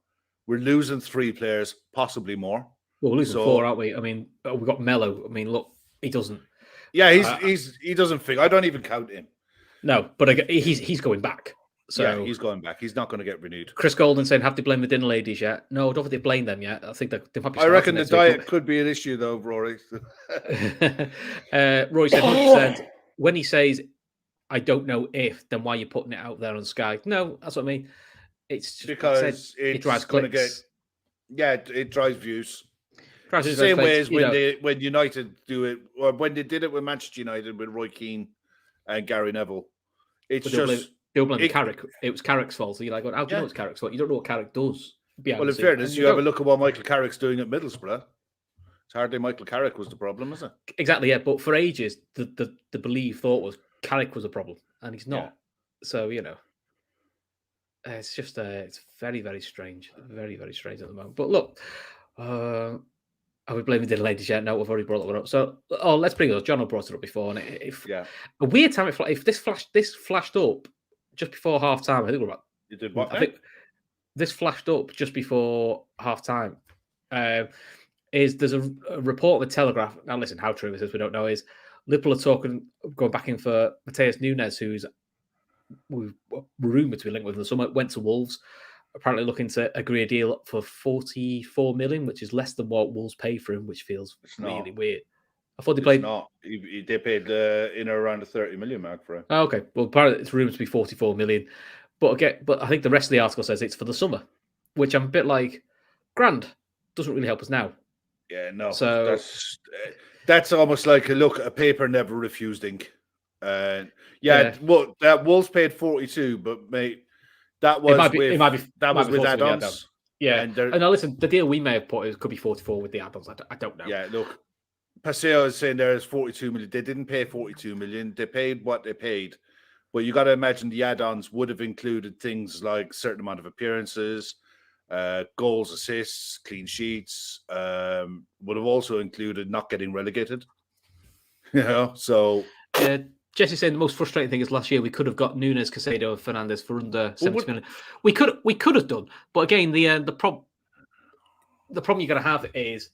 We're losing 3 players, possibly more. Well, we're losing 4, aren't we? I mean, we've got Mello. I mean, look, he doesn't. Yeah, he doesn't think. I don't even count him. No, but he's going back. So yeah, he's going back. He's not going to get renewed. Chris Golden saying, "Have they blamed the dinner ladies yet?" No, I don't think they blame them yet. I think they might be. I reckon the diet could be an issue, though, Rory. Rory said, 100%. When he says, "I don't know if," then why are you putting it out there on Sky? No, that's what I mean. It's just because it drives clicks. It drives views. The same way as when United do it, or when they did it with Manchester United with Roy Keane and Gary Neville. It's just they'll blame Carrick. It was Carrick's fault. So you're like, how do you know it's Carrick's fault? You don't know what Carrick does. Well, in fairness, you have a look at what Michael Carrick's doing at Middlesbrough. It's hardly Michael Carrick was the problem, is it? Exactly, yeah. But for ages, the believed thought was Carrick was a problem, and he's not. Yeah. So it's just it's very, very strange, very, very strange at the moment. But look, are we blaming the ladies yet? No, we've already brought that one up. So, let's bring it up. John brought it up before, and a weird time. If this flashed up just before half time, I think we're about. You did what? I think this flashed up just before half time. There's a report of the Telegraph? Now, listen, how true this is, we don't know. Is Liverpool are going back in for Mateus Nunes, who's rumoured to be linked with in the summer, went to Wolves. Apparently looking to agree a deal for 44 million, which is less than what Wolves paid for him, which feels really weird. I thought they played. Not. They paid in or around the 30 million mark for him. Oh, okay. Well, apparently it's rumored to be 44 million. But I think the rest of the article says it's for the summer, which I'm a bit like, grand. Doesn't really help us now. Yeah, no. So that's almost like a paper never refused ink. Well, that Wolves paid 42, but mate. That was with add-ons. Yeah. And now listen, the deal we may have put could be 44 with the add-ons. I don't know. Yeah, look, Paseo is saying there is 42 million. They didn't pay 42 million. They paid what they paid. But you got to imagine the add-ons would have included things like certain amount of appearances, goals, assists, clean sheets. Would have also included not getting relegated. So. Jesse's saying the most frustrating thing is last year we could have got Nunes, Caicedo, and Fernandes for under 70 million. We could have done, but again, the problem you're going to have is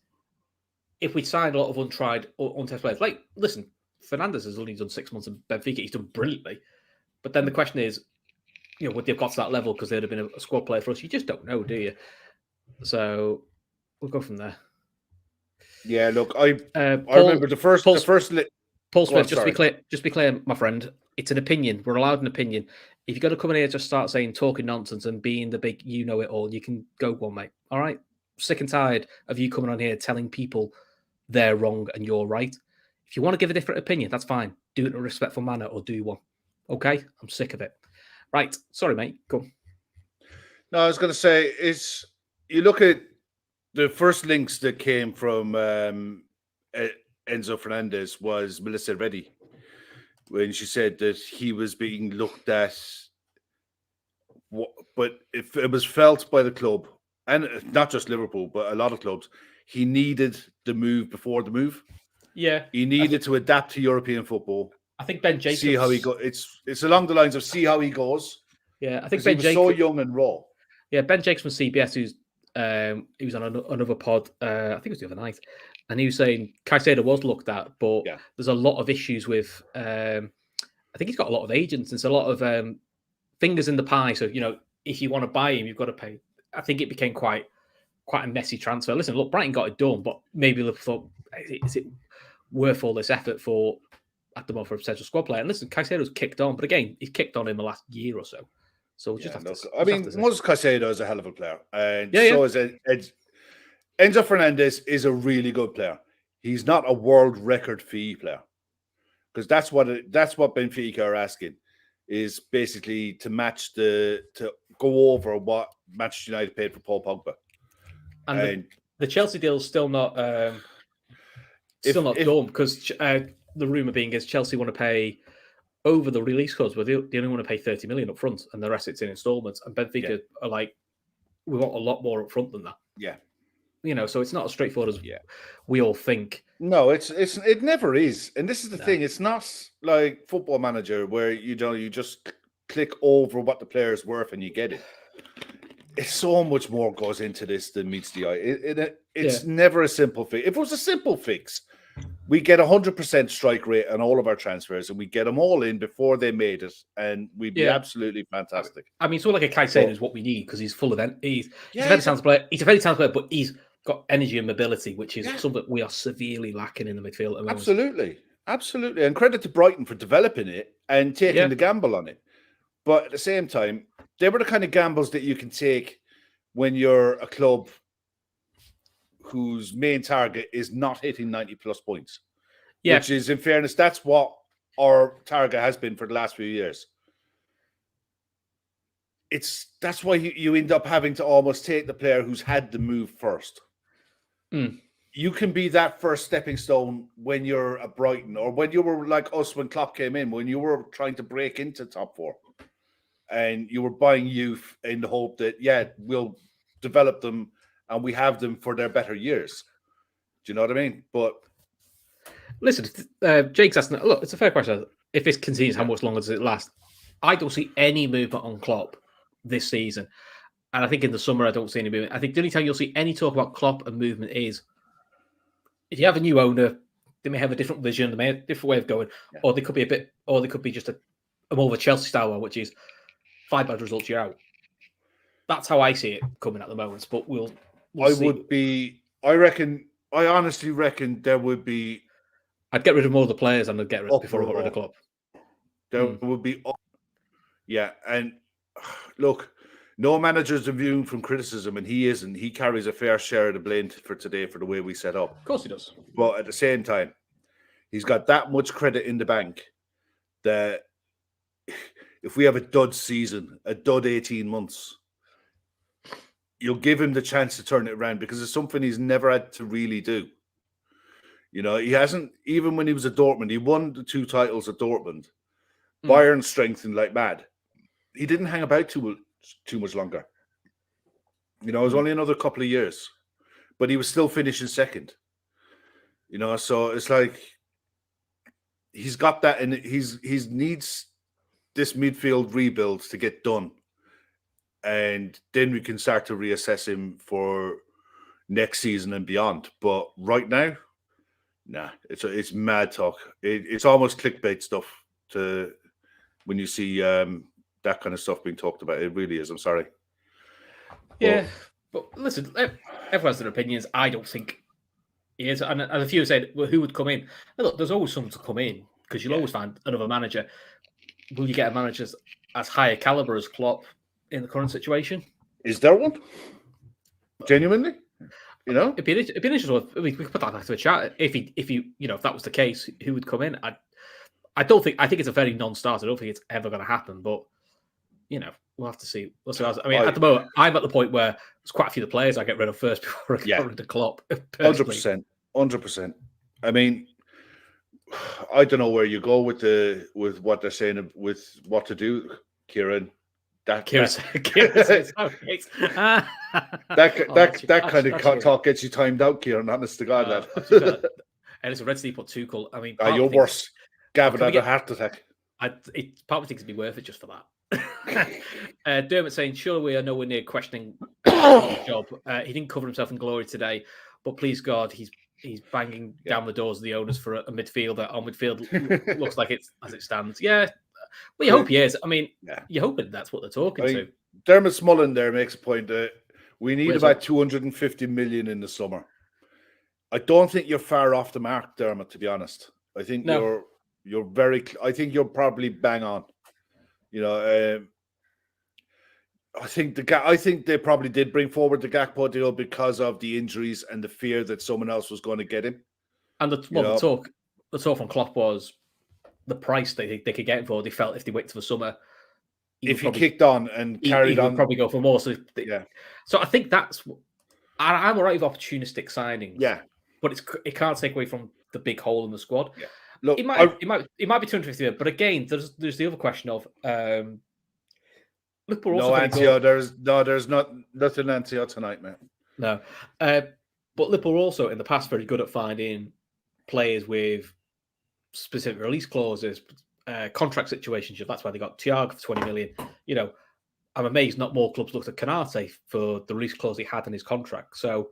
if we signed a lot of untested players. Like, listen, Fernandes has only done 6 months in Benfica. He's done brilliantly. But then the question is, would they have got to that level because they'd have been a squad player for us? You just don't know, do you? So we'll go from there. Yeah, look, I Paul, remember the first. Paul Smith, just to be clear, my friend, it's an opinion. We're allowed an opinion. If you're going to come in here just start talking nonsense and being the big you-know-it-all, you can go one, mate. All right? Sick and tired of you coming on here telling people they're wrong and you're right. If you want to give a different opinion, that's fine. Do it in a respectful manner or do one. Okay? I'm sick of it. Right. Sorry, mate. Go. No, I was going to say, you look at the first links that came from Enzo Fernandez was Melissa Reddy, when she said that he was being looked at, but it was felt by the club, and not just Liverpool, but a lot of clubs, he needed the move before the move. Yeah. He needed to adapt to European football. I think Ben Jacobs... See how he goes. It's along the lines of see how he goes. Yeah, I think Ben Jacobs... so young and raw. Yeah, Ben Jacobs from CBS, he was on another pod, I think it was the other night, and he was saying Caicedo was looked at, but there's a lot of issues with, I think he's got a lot of agents, and it's a lot of fingers in the pie. So, if you want to buy him, you've got to pay. I think it became quite a messy transfer. Listen, look, Brighton got it done, but maybe Liverpool thought, is it worth all this effort at the moment for a potential squad player? And listen, Caicedo's kicked on, but again, he's kicked on in the last year or so. So Moses Caicedo is a hell of a player, and so is Enzo Fernandez is a really good player. He's not a world record fee player, because that's what Benfica are asking, is basically to go over what Manchester United paid for Paul Pogba. And the Chelsea deal is still not done, because the rumor being is Chelsea want to pay over the release clause, but they only want to pay 30 million up front, and the rest it's in installments. And Benfica are like, we want a lot more up front than that. Yeah, so it's not as straightforward as we all think. No, it never is. And this is the thing. It's not like Football Manager where you just click over what the player is worth and you get it. It's so much more goes into this than meets the eye. It's never a simple fix. If it was a simple fix, we get 100% strike rate on all of our transfers, and we get them all in before they made it, and we'd be absolutely fantastic. I mean, sort of like a Caicedo is what we need, because he's full of he's a very talented player. He's a very talented player, but he's got energy and mobility, which is something we are severely lacking in the midfield at the moment. Absolutely. And credit to Brighton for developing it and taking the gamble on it. But at the same time, they were the kind of gambles that you can take when you're a club whose main target is not hitting 90-plus points. Yeah. Which is, in fairness, that's what our target has been for the last few years. That's why you end up having to almost take the player who's had the move first. You can be that first stepping stone when you're a Brighton, or when you were like us when Klopp came in, when you were trying to break into top four, and you were buying youth in the hope that, we'll develop them and we have them for their better years. Do you know what I mean? But listen, Jake's asking, look, it's a fair question. If this continues, how much longer does it last? I don't see any movement on Klopp this season. And I think in the summer, I don't see any movement. I think the only time you'll see any talk about Klopp and movement is if you have a new owner, they may have a different vision, they may have a different way of going, or they could be just a more of a Chelsea style one, which is 5 bad results, you're out. That's how I see it coming at the moment. But we'll see. I honestly reckon there would be. I'd get rid of more of the players and I'd get rid before I got rid of Klopp. There would be. Yeah. And look, no manager's immune from criticism, and he isn't. He carries a fair share of the blame for today for the way we set up. Of course he does. But at the same time, he's got that much credit in the bank that if we have a dud season, a dud 18 months, you'll give him the chance to turn it around, because it's something he's never had to really do. He hasn't, even when he was at Dortmund, he won the 2 titles at Dortmund. Bayern strengthened like mad. He didn't hang about too much longer. It was only another couple of years, but he was still finishing second. So it's like he's got that, and he's needs this midfield rebuild to get done, and then we can start to reassess him for next season and beyond. But right now, Nah, it's mad talk. It's almost clickbait stuff when you see that kind of stuff being talked about. It really is. I'm sorry. Yeah, but listen, everyone has their opinions. I don't think he is. And a few said, well, who would come in? And look, there's always someone to come in because you'll always find another manager. Will you get a manager as high a caliber as Klopp in the current situation? Is there one? Genuinely? You know? It'd be an interesting one. We could put that back to a chat. If that was the case, who would come in? I think it's a very non-starter. I don't think it's ever going to happen, but we'll have to see. We'll see. I mean, at the moment, I'm at the point where there's quite a few of the players I get rid of first before I get rid of Klopp. 100%. I mean, I don't know where you go with what they're saying with what to do, Kieran. That kind of talk gets you timed out, Kieran. Honest to God, and it's a Red Steve put Tuchel. I mean, you're worse. Gavin had a heart attack. Part of me thinks it'd be worth it just for that. Dermot saying, "Sure, we are nowhere near questioning his job. He didn't cover himself in glory today, but please God, he's banging down the doors of the owners for a midfielder. Our midfield looks like it's as it stands. Yeah." Well, you hope he is. I mean, you're hoping that's what they're talking to. Dermot Smullen there makes a point that we need about 250 million in the summer. I don't think you're far off the mark, Dermot, to be honest. I think you're very. I think you're probably bang on. I think they probably did bring forward the Gakpo deal because of the injuries and the fear that someone else was going to get him. And the talk from Klopp was the price they could get him for. They felt if they wait till the summer, if he kicked on and carried on, would probably go for more. So So I think that's. I'm all right with opportunistic signings. Yeah, but it can't take away from the big hole in the squad. Yeah. Look, it might be 250, but again, there's the other question of Liverpool. There's nothing Antio tonight, man. No, but Liverpool also in the past very good at finding players with specific release clauses, contract situations. That's why they got Thiago for 20 million. I'm amazed not more clubs looked at Canate for the release clause he had in his contract. So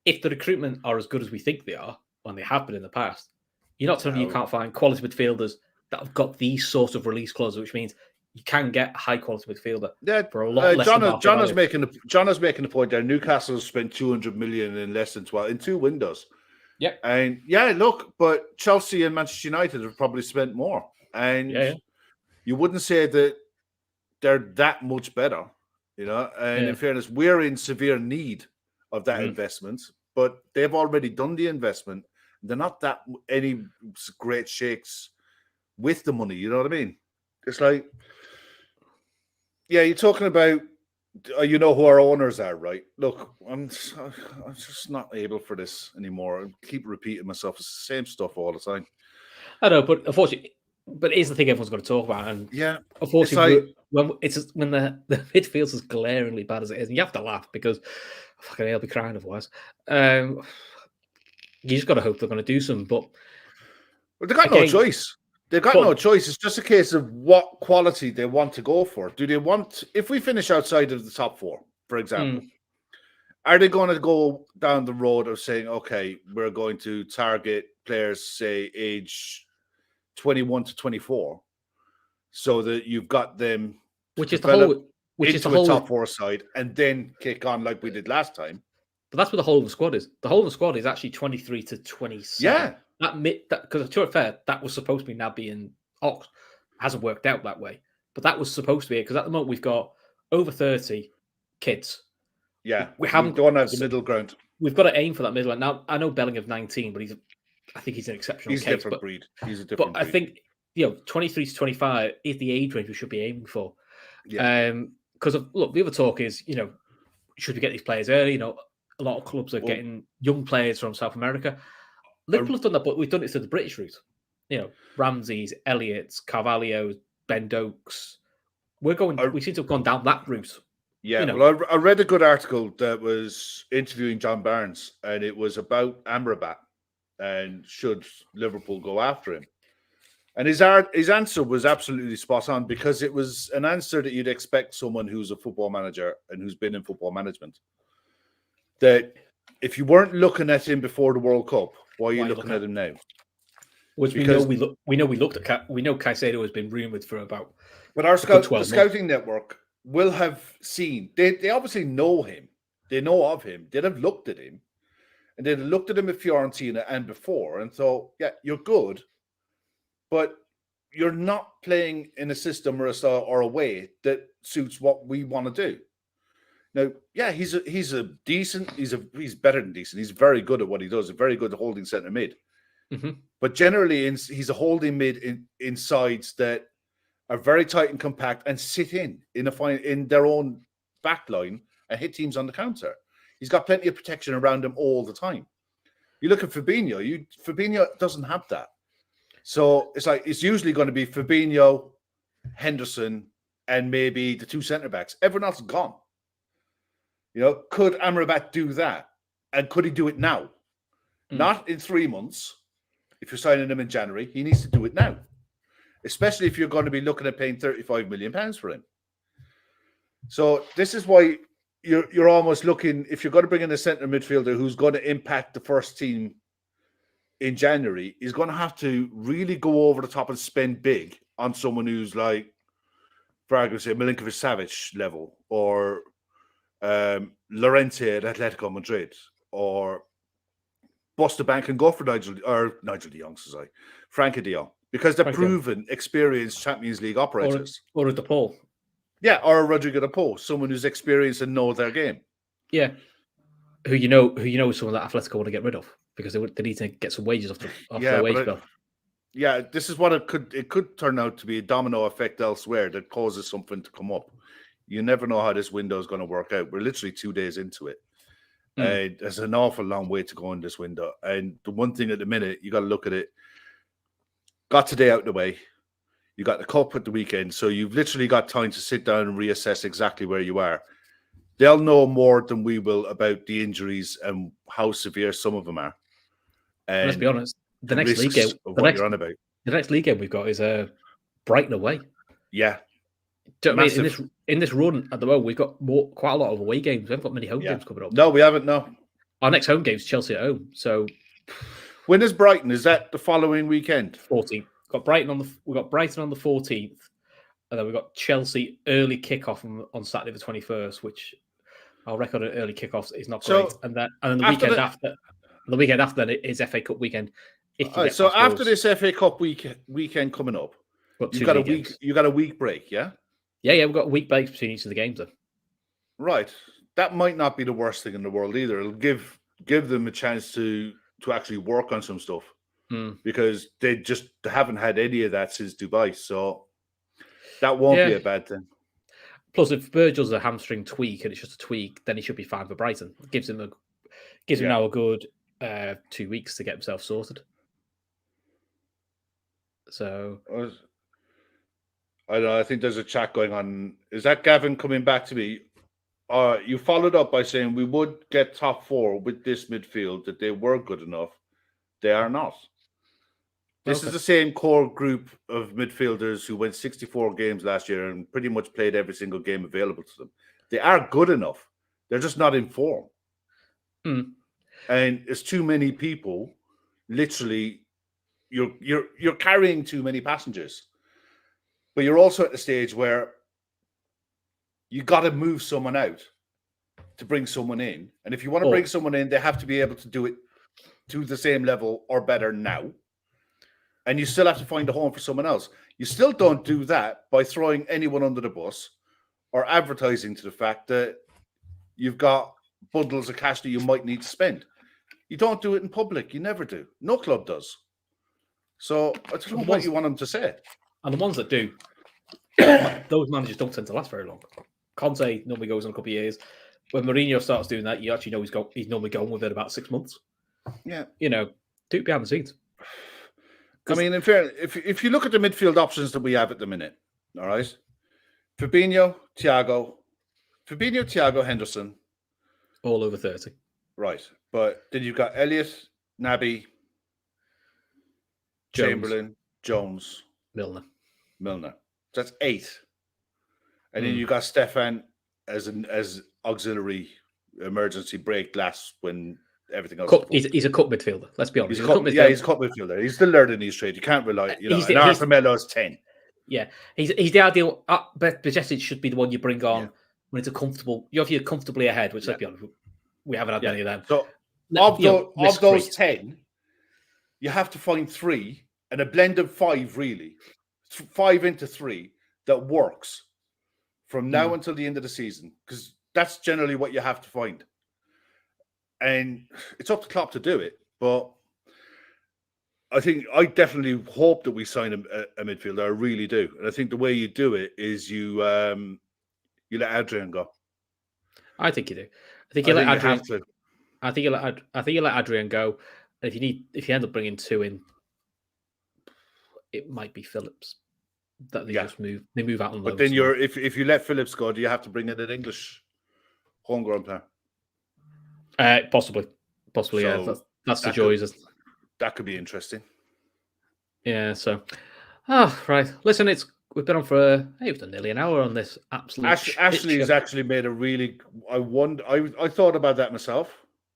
if the recruitment are as good as we think they are, and they have been in the past, you're not telling me you can't find quality midfielders that have got these sorts of release clauses, which means you can get a high quality midfielder for a lot less. John is making the point there. Newcastle spent 200 million in less than 12 in 2 windows. Yeah, and look, but Chelsea and Manchester United have probably spent more, and you wouldn't say that they're that much better, And in fairness, we're in severe need of that investment, but they've already done the investment. They're not that any great shakes with the money. You know what I mean? It's like, you're talking about, who our owners are, right? Look, I'm just not able for this anymore. I keep repeating myself. It's the same stuff all the time. I know, but unfortunately, it's the thing everyone's going to talk about. And unfortunately, when the midfield's as glaringly bad as it is, and you have to laugh because fucking I'll be crying otherwise. You just got to hope they're going to do something. But they've got no choice. They've got no choice. It's just a case of what quality they want to go for. Do they want, if we finish outside of the top 4, for example, are they going to go down the road of saying, okay, we're going to target players, say, age 21 to 24, so that you've got them which is the whole top 4 side and then kick on like we did last time. But that's what the whole of the squad is. The whole of the squad is actually 23 to 27. Yeah. Because to be fair, that was supposed to be now being Ox. Hasn't worked out that way. But that was supposed to be it. Because at the moment we've got over 30 kids. Yeah. We don't have the middle ground. We've got to aim for that middle. Now I know Bellingham's 19, but I think he's an exceptional case. He's a different breed. He's a different breed. I think 23 to 25 is the age range we should be aiming for. Yeah. Because look, the other talk is, should we get these players early? A lot of clubs are getting young players from South America. Liverpool have done that, but we've done it through the British route. Ramsey's, Elliott's, Carvalho's, Ben Dokes. We seem to have gone down that route. Yeah, well, I read a good article that was interviewing John Barnes, and it was about Amrabat and should Liverpool go after him. And his answer was absolutely spot on, because it was an answer that you'd expect someone who's a football manager and who's been in football management. That if you weren't looking at him before the World Cup, Why are you looking at him now? Which Because we looked at. We know Caicedo has been rumoured for about. But our the scouting network will have seen. They obviously know him. They know of him. They'd have looked at him, and they'd have looked at him at Fiorentina and before, and thought, yeah, you're good, but you're not playing in a system or a style or a way that suits what we want to do. Now, yeah, he's better than decent. He's very good at what he does. A very good holding centre mid. Mm-hmm. But generally, he's a holding mid in sides that are very tight and compact and sit in their own back line and hit teams on the counter. He's got plenty of protection around him all the time. You look at Fabinho. Fabinho doesn't have that. So it's usually going to be Fabinho, Henderson, and maybe the two centre backs. Everyone else is gone. Could Amrabat do that? And could he do it now? Not in 3 months. If you're signing him in January, he needs to do it now. Especially if you're going to be looking at paying £35 million for him. So this is why you're almost looking, if you're going to bring in a centre midfielder who's going to impact the first team in January, he's going to have to really go over the top and spend big on someone who's like, for argument's sake, Milinkovic-Savic level, or Llorente at Atletico Madrid, or bust the bank and go for Nigel de Jong, Frankie de Jong, because they're proven, experienced Champions League operators. Or a DePaul. Yeah, or a Rodrigo DePaul, someone who's experienced and know their game. Yeah, who you know is someone that Atletico want to get rid of because they need to get some wages off their wage bill. Yeah, this is what it could turn out to be, a domino effect elsewhere that causes something to come up. You never know how this window is going to work out. We're literally 2 days into it. There's an awful long way to go in this window. And the one thing at the minute, you got to look at it. Got today out of the way. You got the cup at the weekend. So you've literally got time to sit down and reassess exactly where you are. They'll know more than we will about the injuries and how severe some of them are. And let's be honest, the next league game we've got is Brighton away. Yeah. Do you know what I mean? In this run at the moment, we've got quite a lot of away games. We haven't got many home games coming up. No, we haven't. No, our next home game is Chelsea at home. So, when is Brighton? Is that the following weekend? 14th. We've got Brighton on the 14th, and then we've got Chelsea early kickoff on Saturday the 21st, which I'll record an early kickoff is not great. And then the weekend after that is FA Cup weekend. So after this FA Cup weekend coming up, you've got a week. You got a week break, yeah. Yeah, we've got a week break between each of the games, though. Right. That might not be the worst thing in the world either. It'll give them a chance to actually work on some stuff because they haven't had any of that since Dubai. So that won't be a bad thing. Plus, if Virgil's a hamstring tweak and it's just a tweak, then he should be fine for Brighton. It gives him now a good 2 weeks to get himself sorted. So I don't know. I think there's a chat going on. Is that Gavin coming back to me? You followed up by saying we would get top 4 with this midfield, that they were good enough. They are not. This is the same core group of midfielders who went 64 games last year and pretty much played every single game available to them. They are good enough. They're just not in form. And it's too many people. Literally, you're carrying too many passengers. But you're also at the stage where you got to move someone out to bring someone in. And if you want to bring someone in, they have to be able to do it to the same level or better now. And you still have to find a home for someone else. You still don't do that by throwing anyone under the bus or advertising to the fact that you've got bundles of cash that you might need to spend. You don't do it in public. You never do. No club does. So I don't know what you want them to say. And the ones that do, those managers don't tend to last very long. Conte normally goes on a couple of years. When Mourinho starts doing that, you actually know he's normally going with it about 6 months. Yeah. Do it behind the scenes. I mean, in fairness, if you look at the midfield options that we have at the minute, all right, Fabinho, Thiago, Henderson. All over 30. Right. But then you've got Elliott, Naby, Chamberlain, Jones, Milner. That's 8. And then you got Stefan as auxiliary emergency break glass when everything else. He's a cup midfielder. Let's be honest. He's a cup midfielder. He's still learning his trade. You can't rely. And Arsemelo's 10. Yeah, he's the ideal. Bajcetic should be the one you bring on when it's a comfortable. If you're comfortably ahead, which let's be honest, we haven't had many of them. So of those 10, you have to find 3 and a blend of 5. Really, 5 into 3 that works from now until the end of the season, because that's generally what you have to find. And it's up to Klopp to do it, but I definitely hope that we sign a midfielder. I really do, and I think the way you do it is you let Adrian go. I think you do. I think you let Adrian. I think you let Adrian go. And if you end up bringing 2 in, it might be Phillips that they just move. They move out on loan. But then if you let Phillips go, do you have to bring in an English homegrown player? Possibly. So, yeah. That's the joys. That could be interesting. Yeah. So, right. Listen, we've been on for we've done nearly an hour on this. Absolutely. Ashley has actually made a really. I thought about that myself.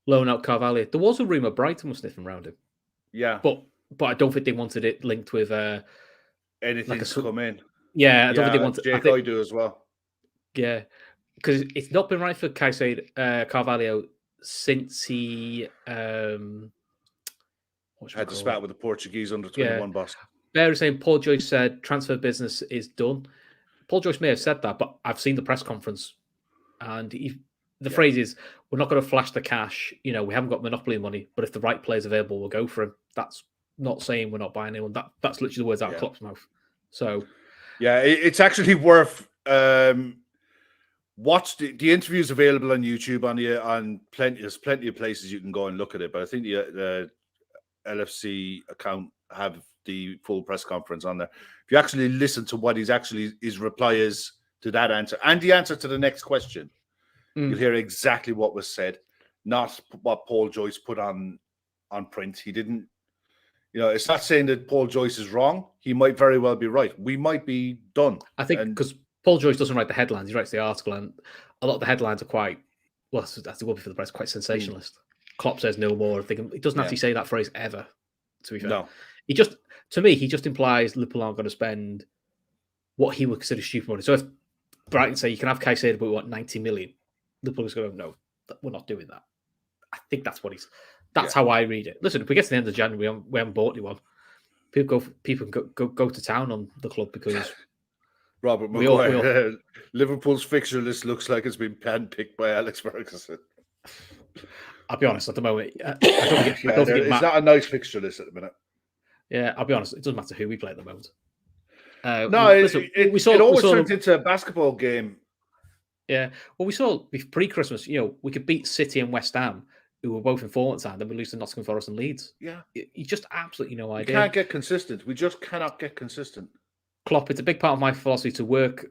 Loan out Carvalho. There was a rumor Brighton was sniffing around him. Yeah. But I don't think they wanted it linked with anything to come in. Yeah, I don't think they wanted. I do as well. Yeah, because it's not been right for Carvalho since he had to spat with the Portuguese under 21 boss. Bear is saying Paul Joyce said transfer business is done. Paul Joyce may have said that, but I've seen the press conference, and the phrase is, "We're not going to flash the cash. We haven't got monopoly money, but if the right player's available, we'll go for him." That's not saying we're not buying anyone. That's literally the words out of Klopp's mouth. So, yeah, it's actually worth. Watch the interviews available on YouTube on there's plenty of places you can go and look at it. But I think the LFC account have the full press conference on there. If you actually listen to what his reply is to that answer and the answer to the next question, you'll hear exactly what was said, not what Paul Joyce put on print. He didn't. It's not saying that Paul Joyce is wrong. He might very well be right. We might be done. I think because Paul Joyce doesn't write the headlines. He writes the article, and a lot of the headlines are quite, that's the word for the press, quite sensationalist. Klopp says no more. He doesn't actually say that phrase ever, to be fair. No. He just implies Liverpool aren't going to spend what he would consider stupid money. So if Brighton say you can have Caicedo, but we want 90 million, Liverpool's going to go, no, we're not doing that. I think that's how I read it. Listen, if we get to the end of January, we haven't bought anyone. People go to town on the club because Robert Maguire, Liverpool's fixture list looks like it's been handpicked by Alex Ferguson. I'll be honest, at the moment, I don't think it's not a nice fixture list at the minute. Yeah, I'll be honest, it doesn't matter who we play at the moment. It always turns into a basketball game. Yeah, well, we saw pre-Christmas, we could beat City and West Ham, who were both in form at the time, then we lose to Nottingham Forest and Leeds. Yeah. You just absolutely no idea. We can't get consistent. We just cannot get consistent. Klopp, it's a big part of my philosophy to work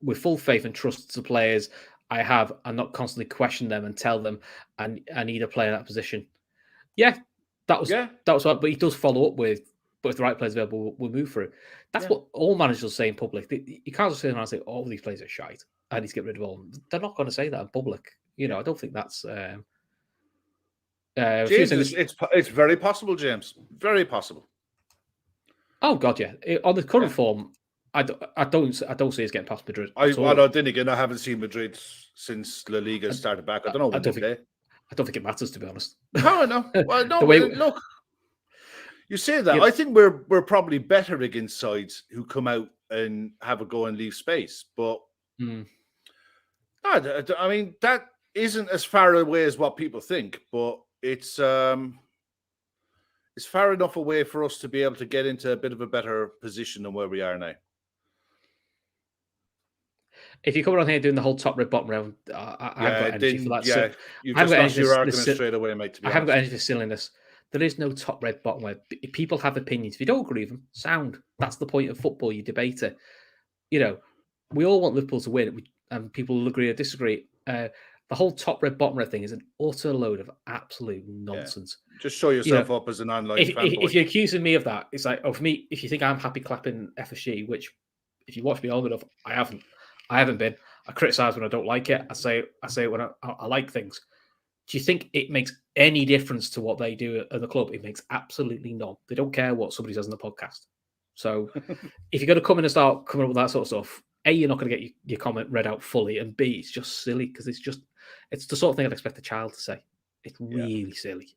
with full faith and trust to players I have and not constantly question them and tell them I need a player in that position. Yeah, that was what, but he does follow up with, but if the right players available, we'll move through. That's what all managers say in public. You can't just sit around and say, "Oh, these players are shite. I need to get rid of all of them." They're not going to say that in public. I don't think that's. James, it's very possible, James. Very possible. Oh God, yeah. On the current form, I don't see us getting past Madrid. Then again, I haven't seen Madrid since La Liga started back. I don't know when they play. I don't think it matters, to be honest. No. Well, no. Look, you say that. Yeah. I think we're probably better against sides who come out and have a go and leave space. But I mean, that isn't as far away as what people think. But it's far enough away for us to be able to get into a bit of a better position than where we are now. If you come around here doing the whole top red bottom round, I haven't got energy for that. Yeah, you've just lost your argument straight away, mate. I haven't got energy for silliness. There is no top red bottom red. People have opinions. If you don't agree with them, sound. That's the point of football. You debate it. We all want Liverpool to win, and people will agree or disagree. The whole top red bottom red thing is an utter load of absolute nonsense. Yeah. Just show yourself up as an online fanboy. If you're accusing me of that, it's like, for me, if you think I'm happy clapping FSG, which if you watch me long enough, I haven't been. I criticise when I don't like it. I say when I like things. Do you think it makes any difference to what they do at the club? It makes absolutely none. They don't care what somebody says on the podcast. So if you're going to come in and start coming up with that sort of stuff, A, you're not going to get your comment read out fully, and B, it's just silly because it's the sort of thing I'd expect a child to say. It's really silly.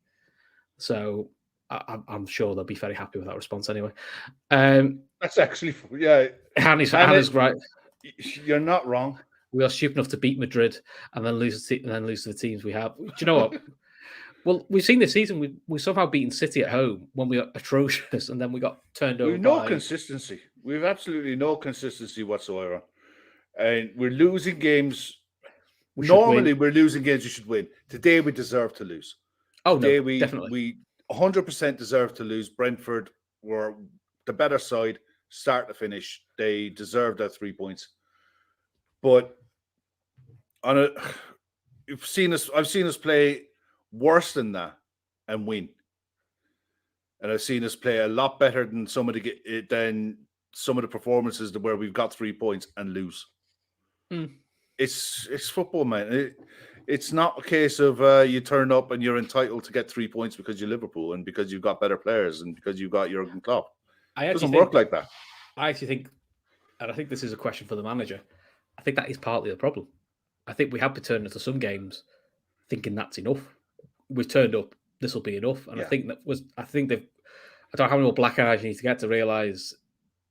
So I'm sure they'll be very happy with that response anyway. That's actually, yeah. Hannah's right. You're not wrong. We are stupid enough to beat Madrid and then lose to the teams we have. Do you know what? Well, we've seen this season. We somehow beaten City at home when we were atrocious, and then we got turned over. We've no consistency. We've absolutely no consistency whatsoever, and we're losing games. Normally, we're losing games you should win. Today, we deserve to lose. Oh Today, no, definitely. We 100% deserve to lose. Brentford were the better side, start to finish. They deserved their 3 points, but I've seen us play worse than that and win, and I've seen us play a lot better than some of the performances where we've got 3 points and lose. It's football, man. It's not a case of you turn up and you're entitled to get 3 points because you're Liverpool and because you've got better players and because you've got Jurgen Klopp. It doesn't work like that. I actually think, and I think this is a question for the manager, I think that is partly the problem. I think we have been turning into some games thinking that's enough. We've turned up, this will be enough. And I think I don't know how many more black eyes you need to get to realise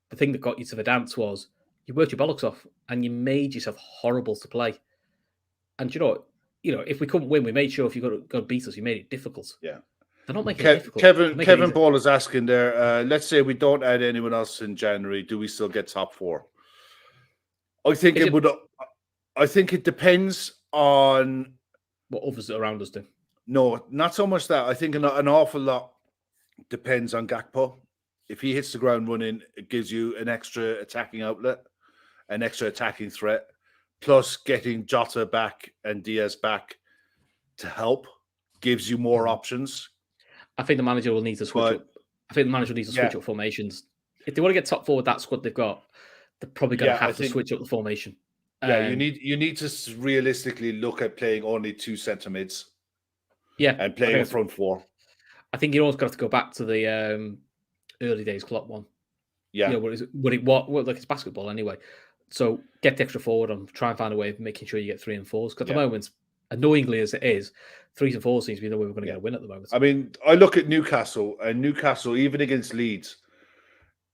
the thing that got you to the dance was you worked your bollocks off and you made yourself horrible to play. And you know, if we couldn't win, we made sure if you got to beat us, you made it difficult. Yeah. They're not making it difficult. Kevin Ball is asking there, let's say we don't add anyone else in January, do we still get top 4? I think I think it depends on what others around us do. No, not so much that. I think an awful lot depends on Gakpo. If he hits the ground running, it gives you an extra attacking outlet, an extra attacking threat, plus getting Jota back and Diaz back to help gives you more options. I think the manager will need to switch up. I think the manager needs to switch up formations. If they want to get top 4 with that squad they've got, they're probably going to have to switch up the formation. Yeah, you need to realistically look at playing only 2 centre mids. Yeah, and playing a front 4. I think you always got to go back to the early days Klopp one. Yeah, what like it's basketball anyway. So get the extra forward and try and find a way of making sure you get 3 and 4s. Because at the moment, annoyingly as it is, 3s and 4s seems to be the way we're going to get a win at the moment. I mean, I look at Newcastle, and Newcastle, even against Leeds,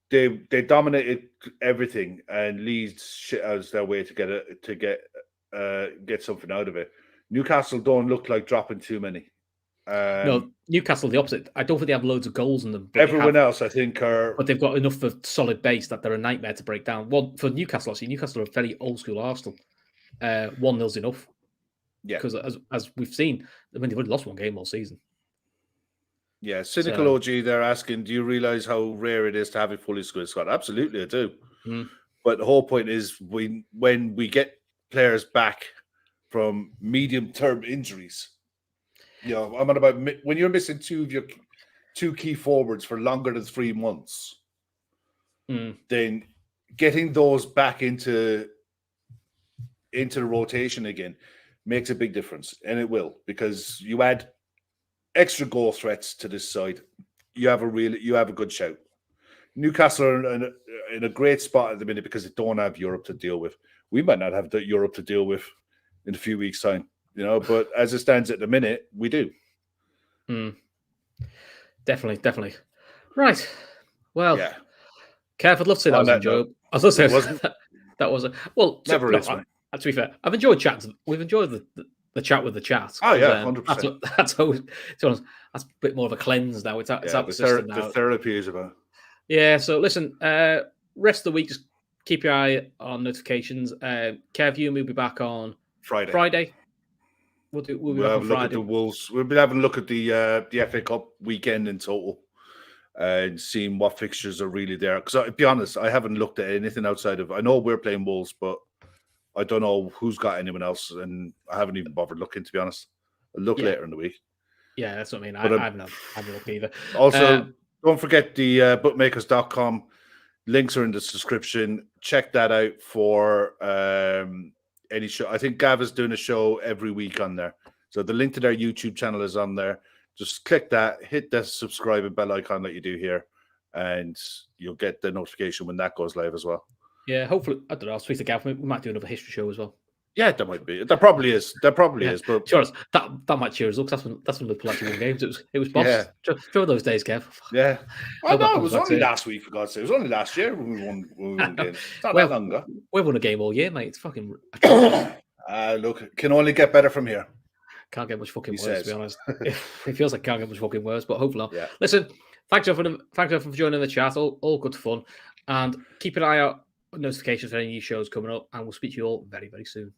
they dominated everything, and Leeds shit out their way to get something out of it. Newcastle don't look like dropping too many. No, Newcastle the opposite. I don't think they have loads of goals in them. Everyone else, I think, but they've got enough of solid base that they're a nightmare to break down. Well, for Newcastle, actually, Newcastle are a very old school Arsenal. 1-0's enough. Yeah, because as we've seen, I mean, they've only lost 1 game all season. Yeah, Cynical OG, they're asking, do you realise how rare it is to have a fully squad? Absolutely, I do. But the whole point is when we get players back from medium-term injuries, I'm on about when you're missing 2 of your 2 key forwards for longer than 3 months, then getting those back into the rotation again makes a big difference, and it will, because you add extra goal threats to this side. You have a good shout. Newcastle are in a great spot at the minute because they don't have Europe to deal with. We might not have the Europe to deal with in a few weeks' time, but as it stands at the minute, we do. Definitely. Right. Well, Kev, I'd love to say that was enjoyable. I was going to say that was never is. To be fair, I've enjoyed chatting. We've enjoyed the chat with the chat. Oh yeah, 100%. That's always, that's a bit more of a cleanse now. It's out the system now. The therapy is about. Yeah. So listen, rest of the week, just keep your eye on notifications. Kev, you and me will be back on Friday. We'll be back on Friday. Look at the Wolves. We'll be having a look at the FA Cup weekend in total and seeing what fixtures are really there. Because to be honest, I haven't looked at anything outside of. I know we're playing Wolves, but I don't know who's got anyone else, and I haven't even bothered looking, to be honest. I'll look later in the week. Yeah, that's what I mean. I haven't looked either. Also, don't forget the bookmakers.com. Links are in the description. Check that out for any show. I think Gav is doing a show every week on there. So the link to their YouTube channel is on there. Just click that, hit the subscribe and bell icon that you do here, and you'll get the notification when that goes live as well. Yeah, hopefully, I don't know. I'll speak to Gav. We might do another history show as well. Yeah, there might be. There probably is. There probably is. But sure, that might cheer us up. That's when the Pelagic won games. It was boss. Yeah. Remember those days, Kev? Yeah. I Hope that know, it comes was back only to- last week, for God's sake. It was only last year when we won games. It's not Well, that long ago. We've won a game all year, mate. It's fucking. Look, can only get better from here. Can't get much fucking He worse, says. to be honest. It feels like can't get much fucking worse, but hopefully not. Yeah. Listen, thanks everyone for joining the chat. All good fun. And keep an eye out on notifications for any new shows coming up. And we'll speak to you all very, very soon.